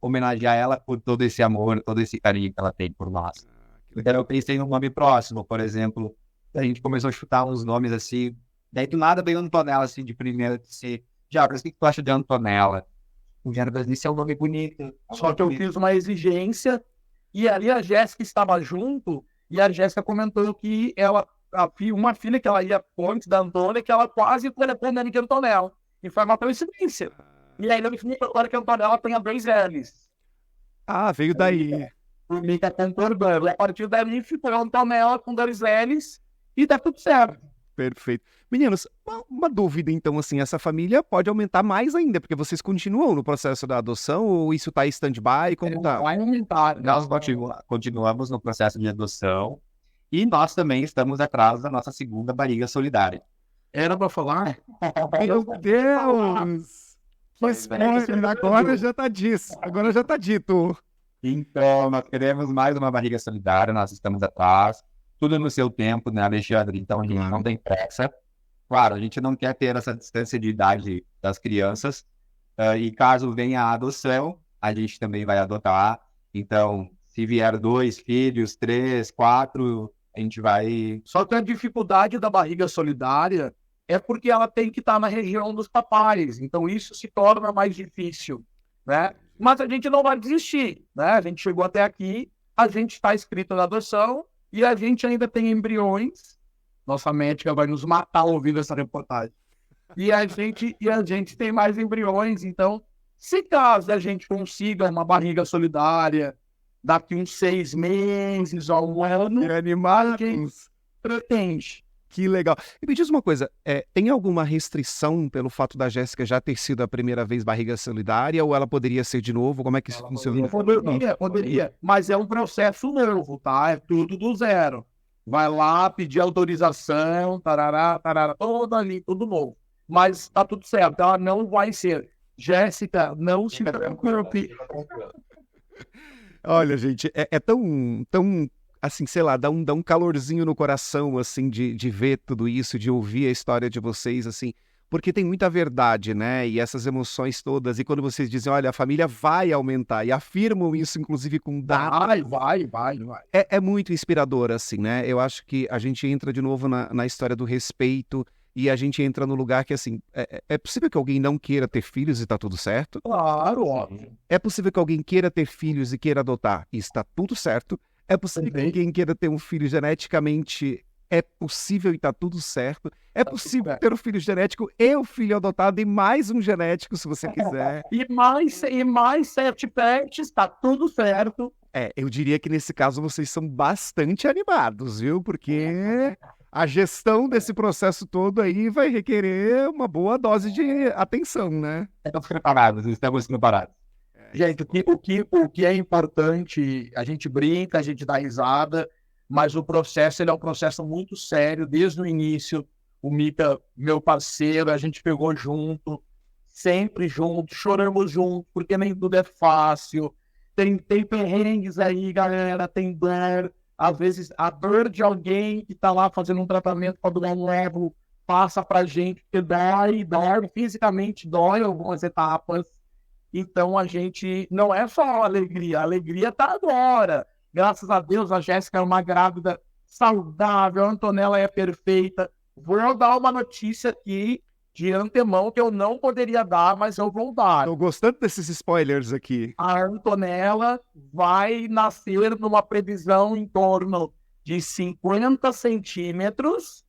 homenagear ela por todo esse amor, todo esse carinho que ela tem por nós. Então, eu pensei num nome próximo, por exemplo. A gente começou a chutar uns nomes assim. Daí, do nada, veio Antonella, assim, de primeira. Disse, Jarbas, o que tu acha de Antonella? O Jarbas disse, é um nome bonito. Só que eu fiz uma exigência e ali a Jéssica estava junto e a Jéssica comentou que uma filha que ela ia antes da Antônia, que ela quase telefone de Antonella. E foi uma coincidência. E aí eu me falei agora que a Antonella tenha 2 L's. Ah, veio daí. O Mica concordando. A partir daí ficou a Antonella com 2 L's e tá tudo certo. Perfeito. Meninos, uma dúvida então, assim, essa família pode aumentar mais ainda, porque vocês continuam no processo da adoção ou isso tá em stand-by? Como tá? Vai aumentar. Nós continuamos no processo de adoção e nós também estamos atrás da nossa segunda barriga solidária. Era pra falar? Meu Deus! Mas agora já tá disso. Agora já tá dito. Então, nós queremos mais uma barriga solidária, nós estamos atrás. Tudo no seu tempo, né, Alexandre? Então, a gente não tem pressa. Claro, a gente não quer ter essa distância de idade das crianças. E caso venha a adoção, a gente também vai adotar. Então, se vier 2 filhos, 3, 4, a gente vai... Só que a dificuldade da barriga solidária é porque ela tem que estar na região dos papais. Então, isso se torna mais difícil, né? Mas a gente não vai desistir, né? A gente chegou até aqui, a gente está inscrito na adoção e a gente ainda tem embriões. Nossa médica vai nos matar ouvindo essa reportagem. E a gente tem mais embriões. Então, se caso a gente consiga uma barriga solidária daqui uns 6 meses ou 1 ano, E animados. pretende. Que legal. E me diz uma coisa, tem alguma restrição pelo fato da Jéssica já ter sido a primeira vez barriga solidária ou ela poderia ser de novo? Como é que isso funciona? Poderia, mas é um processo novo, tá? É tudo do zero. Vai lá, pedir autorização, tarará, todo ali, tudo novo. Mas tá tudo certo, ela não vai ser. Jéssica, não se preocupe. Olha, gente, é tão, assim, sei lá, dá um calorzinho no coração, assim, de ver tudo isso, de ouvir a história de vocês, assim, porque tem muita verdade, né? E essas emoções todas, e quando vocês dizem, olha, a família vai aumentar, e afirmam isso, inclusive, com dados. Vai. É muito inspirador, assim, né? Eu acho que a gente entra de novo na história do respeito, e a gente entra no lugar que, assim, é possível que alguém não queira ter filhos e tá tudo certo? Claro, óbvio. É possível que alguém queira ter filhos e queira adotar e está tudo certo? É possível que alguém queira ter um filho geneticamente, é possível e está tudo certo? É possível ter um filho genético e o filho adotado e mais um genético, se você quiser. E mais 7 pets, está tudo certo. Eu diria que nesse caso vocês são bastante animados, viu? Porque a gestão desse processo todo aí vai requerer uma boa dose de atenção, né? Estamos preparados. Gente, o que é importante, a gente brinca, a gente dá risada, mas o processo ele é um processo muito sério, desde o início. O Mica, meu parceiro, a gente pegou junto, sempre junto, choramos junto, porque nem tudo é fácil. Tem perrengues aí, galera, tem dor. Às vezes, a dor de alguém que está lá fazendo um tratamento para doar um ego passa pra gente, porque dói, fisicamente dói algumas etapas. Então, a gente não é só a alegria tá agora. Graças a Deus, a Jéssica é uma grávida saudável, a Antonella é perfeita. Vou dar uma notícia aqui de antemão que eu não poderia dar, mas eu vou dar. Tô gostando desses spoilers aqui. A Antonella vai nascer numa previsão em torno de 50 centímetros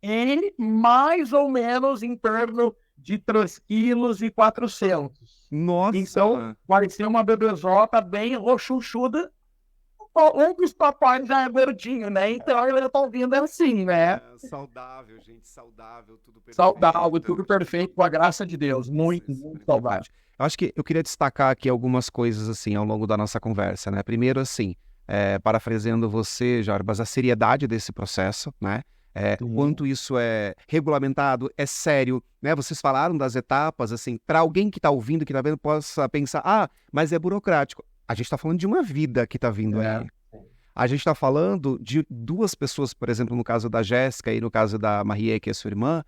e mais ou menos em torno de 3,4 kg. Nossa! Então, vai ser uma bebezota bem rochuchuda. Um dos papais já é verdinho, né? Então, eu tô vindo assim, né? Saudável, gente, saudável, tudo perfeito. Saudável, tudo perfeito, com a graça de Deus. Muito, muito saudável. Eu acho que eu queria destacar aqui algumas coisas, assim, ao longo da nossa conversa, né? Primeiro, assim, parafraseando você, Jarbas, a seriedade desse processo, né? O quanto isso é regulamentado, é sério, né? Vocês falaram das etapas, assim, para alguém que está ouvindo, que está vendo, possa pensar, mas é burocrático. A gente está falando de uma vida que está vindo aí. A gente está falando de duas pessoas, por exemplo, no caso da Jéssica e no caso da Marie, que é sua irmã,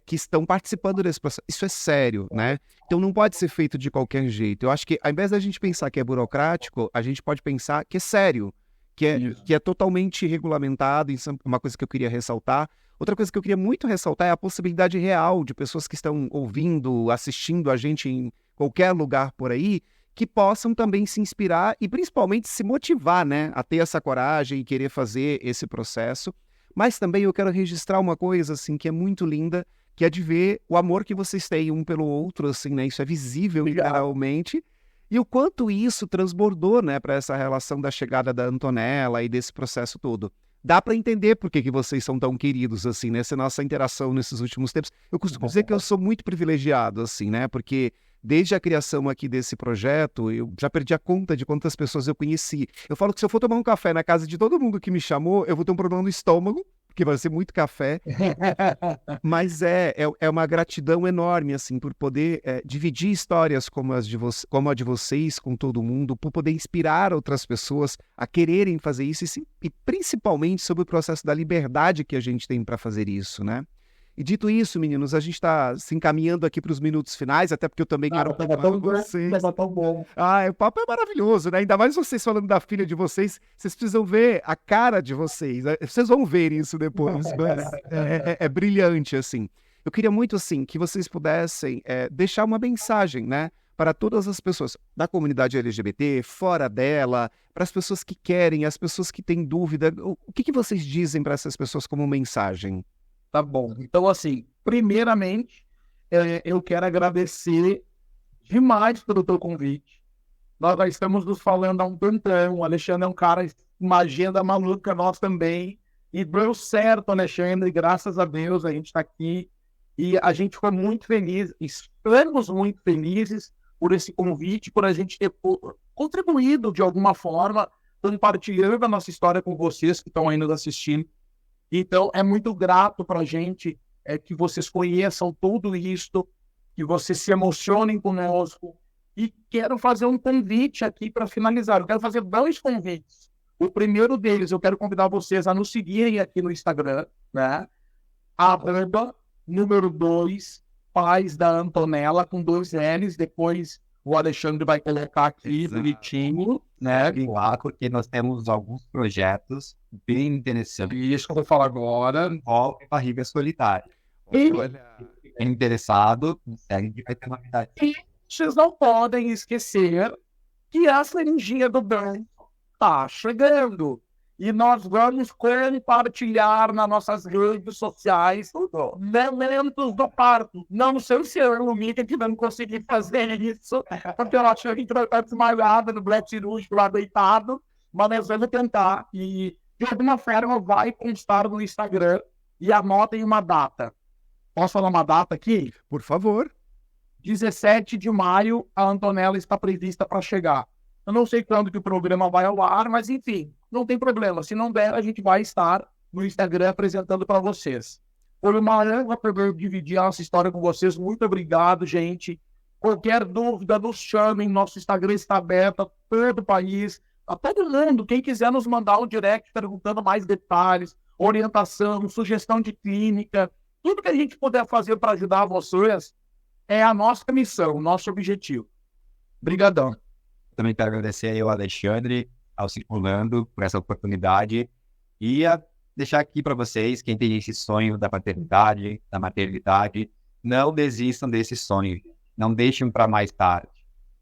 que estão participando desse processo. Isso é sério, né? Então não pode ser feito de qualquer jeito. Eu acho que, ao invés da gente pensar que é burocrático, a gente pode pensar que é sério, que é totalmente regulamentado. Isso é uma coisa que eu queria ressaltar. Outra coisa que eu queria muito ressaltar é a possibilidade real de pessoas que estão ouvindo, assistindo a gente em qualquer lugar por aí, que possam também se inspirar e principalmente se motivar, né, a ter essa coragem e querer fazer esse processo. Mas também eu quero registrar uma coisa, assim, que é muito linda, que é de ver o amor que vocês têm um pelo outro, assim, né, isso é visível literalmente, e o quanto isso transbordou, né, para essa relação da chegada da Antonella e desse processo todo. Dá para entender por que vocês são tão queridos, assim, né, essa nossa interação nesses últimos tempos. Eu costumo dizer que eu sou muito privilegiado, assim, né, porque desde a criação aqui desse projeto, eu já perdi a conta de quantas pessoas eu conheci. Eu falo que se eu for tomar um café na casa de todo mundo que me chamou, eu vou ter um problema no estômago, porque vai ser muito café. Mas é uma gratidão enorme, assim, por poder dividir histórias como a de vocês com todo mundo, por poder inspirar outras pessoas a quererem fazer isso e principalmente sobre o processo da liberdade que a gente tem para fazer isso, né? E dito isso, meninos, a gente está se encaminhando aqui para os minutos finais, até porque eu também quero falar com vocês. Tão bom. O papo é maravilhoso, né? Ainda mais vocês falando da filha de vocês, vocês precisam ver a cara de vocês. Vocês vão ver isso depois, mas é brilhante, assim. Eu queria muito, assim, que vocês pudessem deixar uma mensagem, né? Para todas as pessoas da comunidade LGBT, fora dela, para as pessoas que querem, as pessoas que têm dúvida. O que vocês dizem para essas pessoas como mensagem? Tá bom. Então, assim, primeiramente, eu quero agradecer demais pelo teu convite. Nós já estamos nos falando há um tempão. O Alexandre é um cara, uma agenda maluca, nós também. E deu certo, Alexandre, graças a Deus a gente está aqui. E a gente ficou muito feliz, estamos muito felizes por esse convite, por a gente ter contribuído de alguma forma, compartilhando a nossa história com vocês que estão aí nos assistindo. Então, é muito grato para a gente que vocês conheçam tudo isso, que vocês se emocionem conosco. E quero fazer um convite aqui para finalizar. Eu quero fazer 2 convites. O primeiro deles, eu quero convidar vocês a nos seguirem aqui no Instagram, né? Número 2, Pais da Antonella, com 2 L's. Depois o Alexandre vai colocar aqui bonitinho, né? Lá, porque nós temos alguns projetos bem interessantes. Isso que eu vou falar agora. Envolve barriga solidária. Quem interessado, segue que vai ter novidade. E vocês não podem esquecer que a seringuinha do bem está chegando. E nós vamos compartilhar nas nossas redes sociais momentos do parto. Não sei se eu e o Mika que vamos conseguir fazer isso, porque eu acho que a gente vai estar desmaiada no Black Cirúrgico lá deitado, mas nós vamos tentar. E de alguma forma vai constar no Instagram e anotem uma data. Posso falar uma data aqui? Por favor. 17 de maio, a Antonella está prevista para chegar. Eu não sei quando que o programa vai ao ar, mas enfim, não tem problema. Se não der, a gente vai estar no Instagram apresentando para vocês. Foi uma honra poder dividir a nossa história com vocês. Muito obrigado, gente. Qualquer dúvida, nos chamem. Nosso Instagram está aberto a todo o país, a todo mundo. Quem quiser nos mandar um direct perguntando mais detalhes, orientação, sugestão de clínica, tudo que a gente puder fazer para ajudar vocês é a nossa missão, o nosso objetivo. Obrigadão. Também quero agradecer ao Alexandre, ao Circulando, por essa oportunidade. E deixar aqui para vocês, quem tem esse sonho da paternidade, da maternidade, não desistam desse sonho. Não deixem para mais tarde.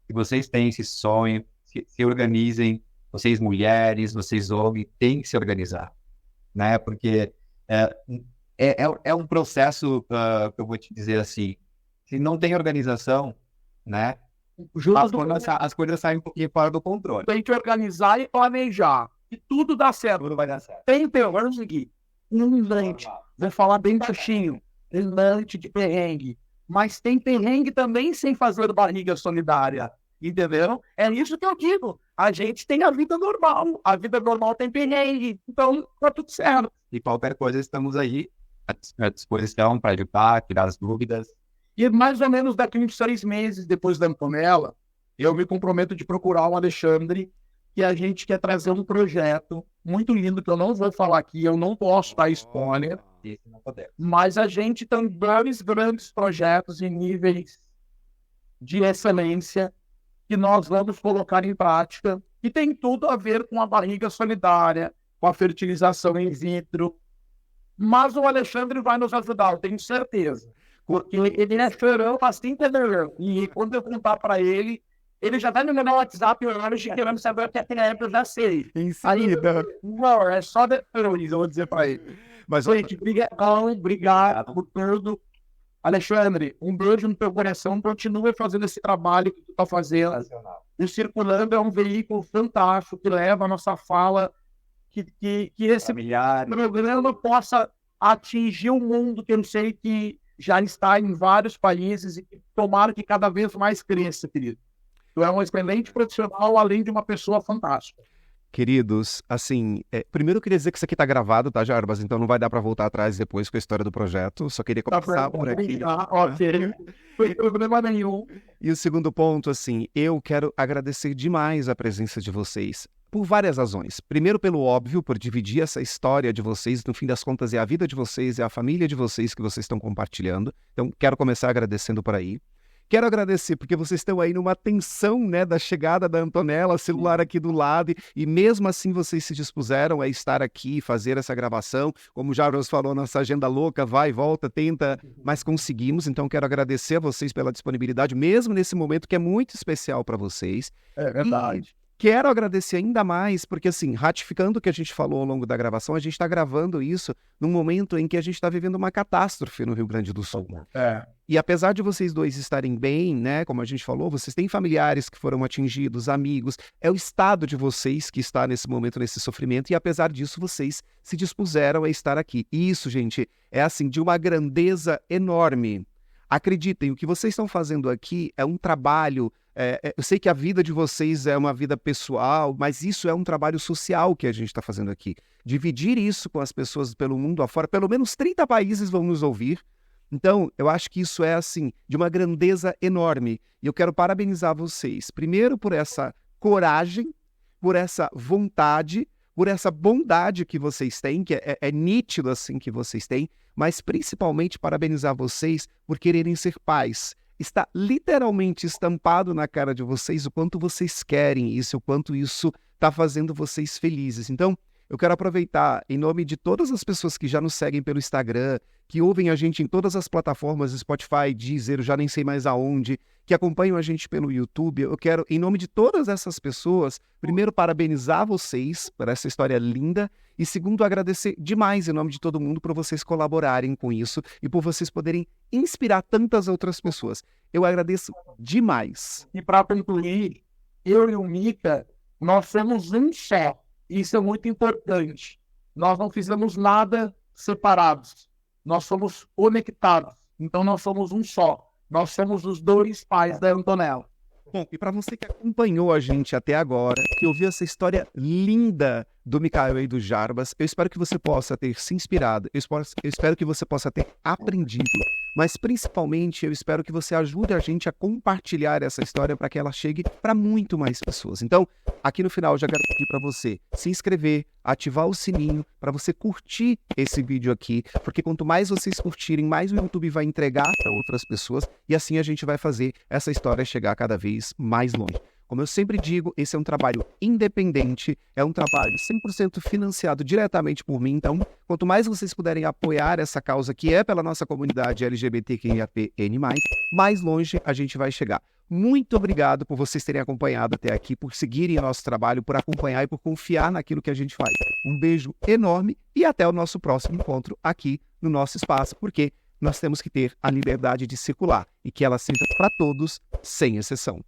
Se vocês têm esse sonho, se organizem. Vocês mulheres, vocês homens, têm que se organizar, né? Porque é um processo que eu vou te dizer assim, se não tem organização, né? As coisas saem um pouquinho fora do controle. Tem que organizar e planejar. E tudo dá certo. Tudo vai dar certo. Vamos seguir. Vou falar bem baixinho. Tem lante de perrengue. Mas tem perrengue também sem fazer barriga solidária. Entendeu? É isso que eu digo. A gente tem a vida normal. A vida normal tem perrengue. Então, tá tudo certo. E qualquer coisa, estamos aí à disposição para ajudar, tirar as dúvidas. E mais ou menos daqui uns 6 meses depois da Antonella, eu me comprometo de procurar o Alexandre e a gente quer trazer um projeto muito lindo que eu não vou falar aqui, eu não posso dar spoiler, mas a gente tem vários grandes projetos em níveis de excelência que nós vamos colocar em prática e tem tudo a ver com a barriga solidária, com a fertilização in vitro. Mas o Alexandre vai nos ajudar, eu tenho certeza. Porque ele é chorão, assim entendeu? E quando eu contar para ele, ele já vai me mandar um WhatsApp hoje querendo saber o que é que eu já sei. Aí, não, é só depois, eu vou dizer para ele. Mas, gente, obrigado por tudo. Alexandre, um beijo no teu coração, continue fazendo esse trabalho que tu está fazendo. O Circulando é um veículo fantástico que leva a nossa fala, que esse programa possa atingir o mundo, que eu sei que já está em vários países e que tomara que cada vez mais cresça, querido. Tu é um excelente profissional, além de uma pessoa fantástica. Queridos, assim, primeiro eu queria dizer que isso aqui tá gravado, tá, Jarbas? Então não vai dar para voltar atrás depois com a história do projeto. Só queria começar por aqui. Não tem problema nenhum. E o segundo ponto, assim, eu quero agradecer demais a presença de vocês, por várias razões. Primeiro, pelo óbvio, por dividir essa história de vocês. No fim das contas, é a vida de vocês, é a família de vocês que vocês estão compartilhando. Então, quero começar agradecendo por aí. Quero agradecer porque vocês estão aí numa tensão, né, da chegada da Antonella, celular aqui do lado, e mesmo assim vocês se dispuseram a estar aqui, fazer essa gravação. Como o Jarbas falou, nossa agenda louca, vai, volta, tenta, mas conseguimos. Então quero agradecer a vocês pela disponibilidade, mesmo nesse momento que é muito especial para vocês. É verdade. Quero agradecer ainda mais, porque assim, ratificando o que a gente falou ao longo da gravação, a gente está gravando isso num momento em que a gente está vivendo uma catástrofe no Rio Grande do Sul. E apesar de vocês dois estarem bem, né, como a gente falou, vocês têm familiares que foram atingidos, amigos, é o estado de vocês que está nesse momento, nesse sofrimento, e apesar disso, vocês se dispuseram a estar aqui. E isso, gente, é assim, de uma grandeza enorme. Acreditem, o que vocês estão fazendo aqui é um trabalho. Eu sei que a vida de vocês é uma vida pessoal, mas isso é um trabalho social que a gente está fazendo aqui. Dividir isso com as pessoas pelo mundo afora, pelo menos 30 países vão nos ouvir. Então, eu acho que isso é, assim, de uma grandeza enorme. E eu quero parabenizar vocês, primeiro por essa coragem, por essa vontade, por essa bondade que vocês têm, que é nítido, assim, que vocês têm, mas principalmente parabenizar vocês por quererem ser pais. Está literalmente estampado na cara de vocês o quanto vocês querem isso, o quanto isso está fazendo vocês felizes. Então, eu quero aproveitar, em nome de todas as pessoas que já nos seguem pelo Instagram, que ouvem a gente em todas as plataformas, Spotify, Deezer, já nem sei mais aonde, que acompanham a gente pelo YouTube, eu quero, em nome de todas essas pessoas, primeiro parabenizar vocês por essa história linda e segundo, agradecer demais em nome de todo mundo por vocês colaborarem com isso e por vocês poderem inspirar tantas outras pessoas. Eu agradeço demais. E para concluir, eu e o Mika, nós somos um só. Isso é muito importante. Nós não fizemos nada separados. Nós somos conectados. Então nós somos um só. Nós somos os dois pais da Antonella. Bom, e para você que acompanhou a gente até agora, que ouviu essa história linda do Mikael e do Jarbas, eu espero que você possa ter se inspirado, eu espero que você possa ter aprendido, mas principalmente eu espero que você ajude a gente a compartilhar essa história para que ela chegue para muito mais pessoas. Então, aqui no final eu já quero pedir para você se inscrever, ativar o sininho para você curtir esse vídeo aqui, porque quanto mais vocês curtirem, mais o YouTube vai entregar para outras pessoas e assim a gente vai fazer essa história chegar cada vez mais longe. Como eu sempre digo, esse é um trabalho independente, é um trabalho 100% financiado diretamente por mim. Então, quanto mais vocês puderem apoiar essa causa que é pela nossa comunidade LGBTQIAPN+, mais longe a gente vai chegar. Muito obrigado por vocês terem acompanhado até aqui, por seguirem o nosso trabalho, por acompanhar e por confiar naquilo que a gente faz. Um beijo enorme e até o nosso próximo encontro aqui no nosso espaço, porque nós temos que ter a liberdade de circular e que ela seja para todos, sem exceção.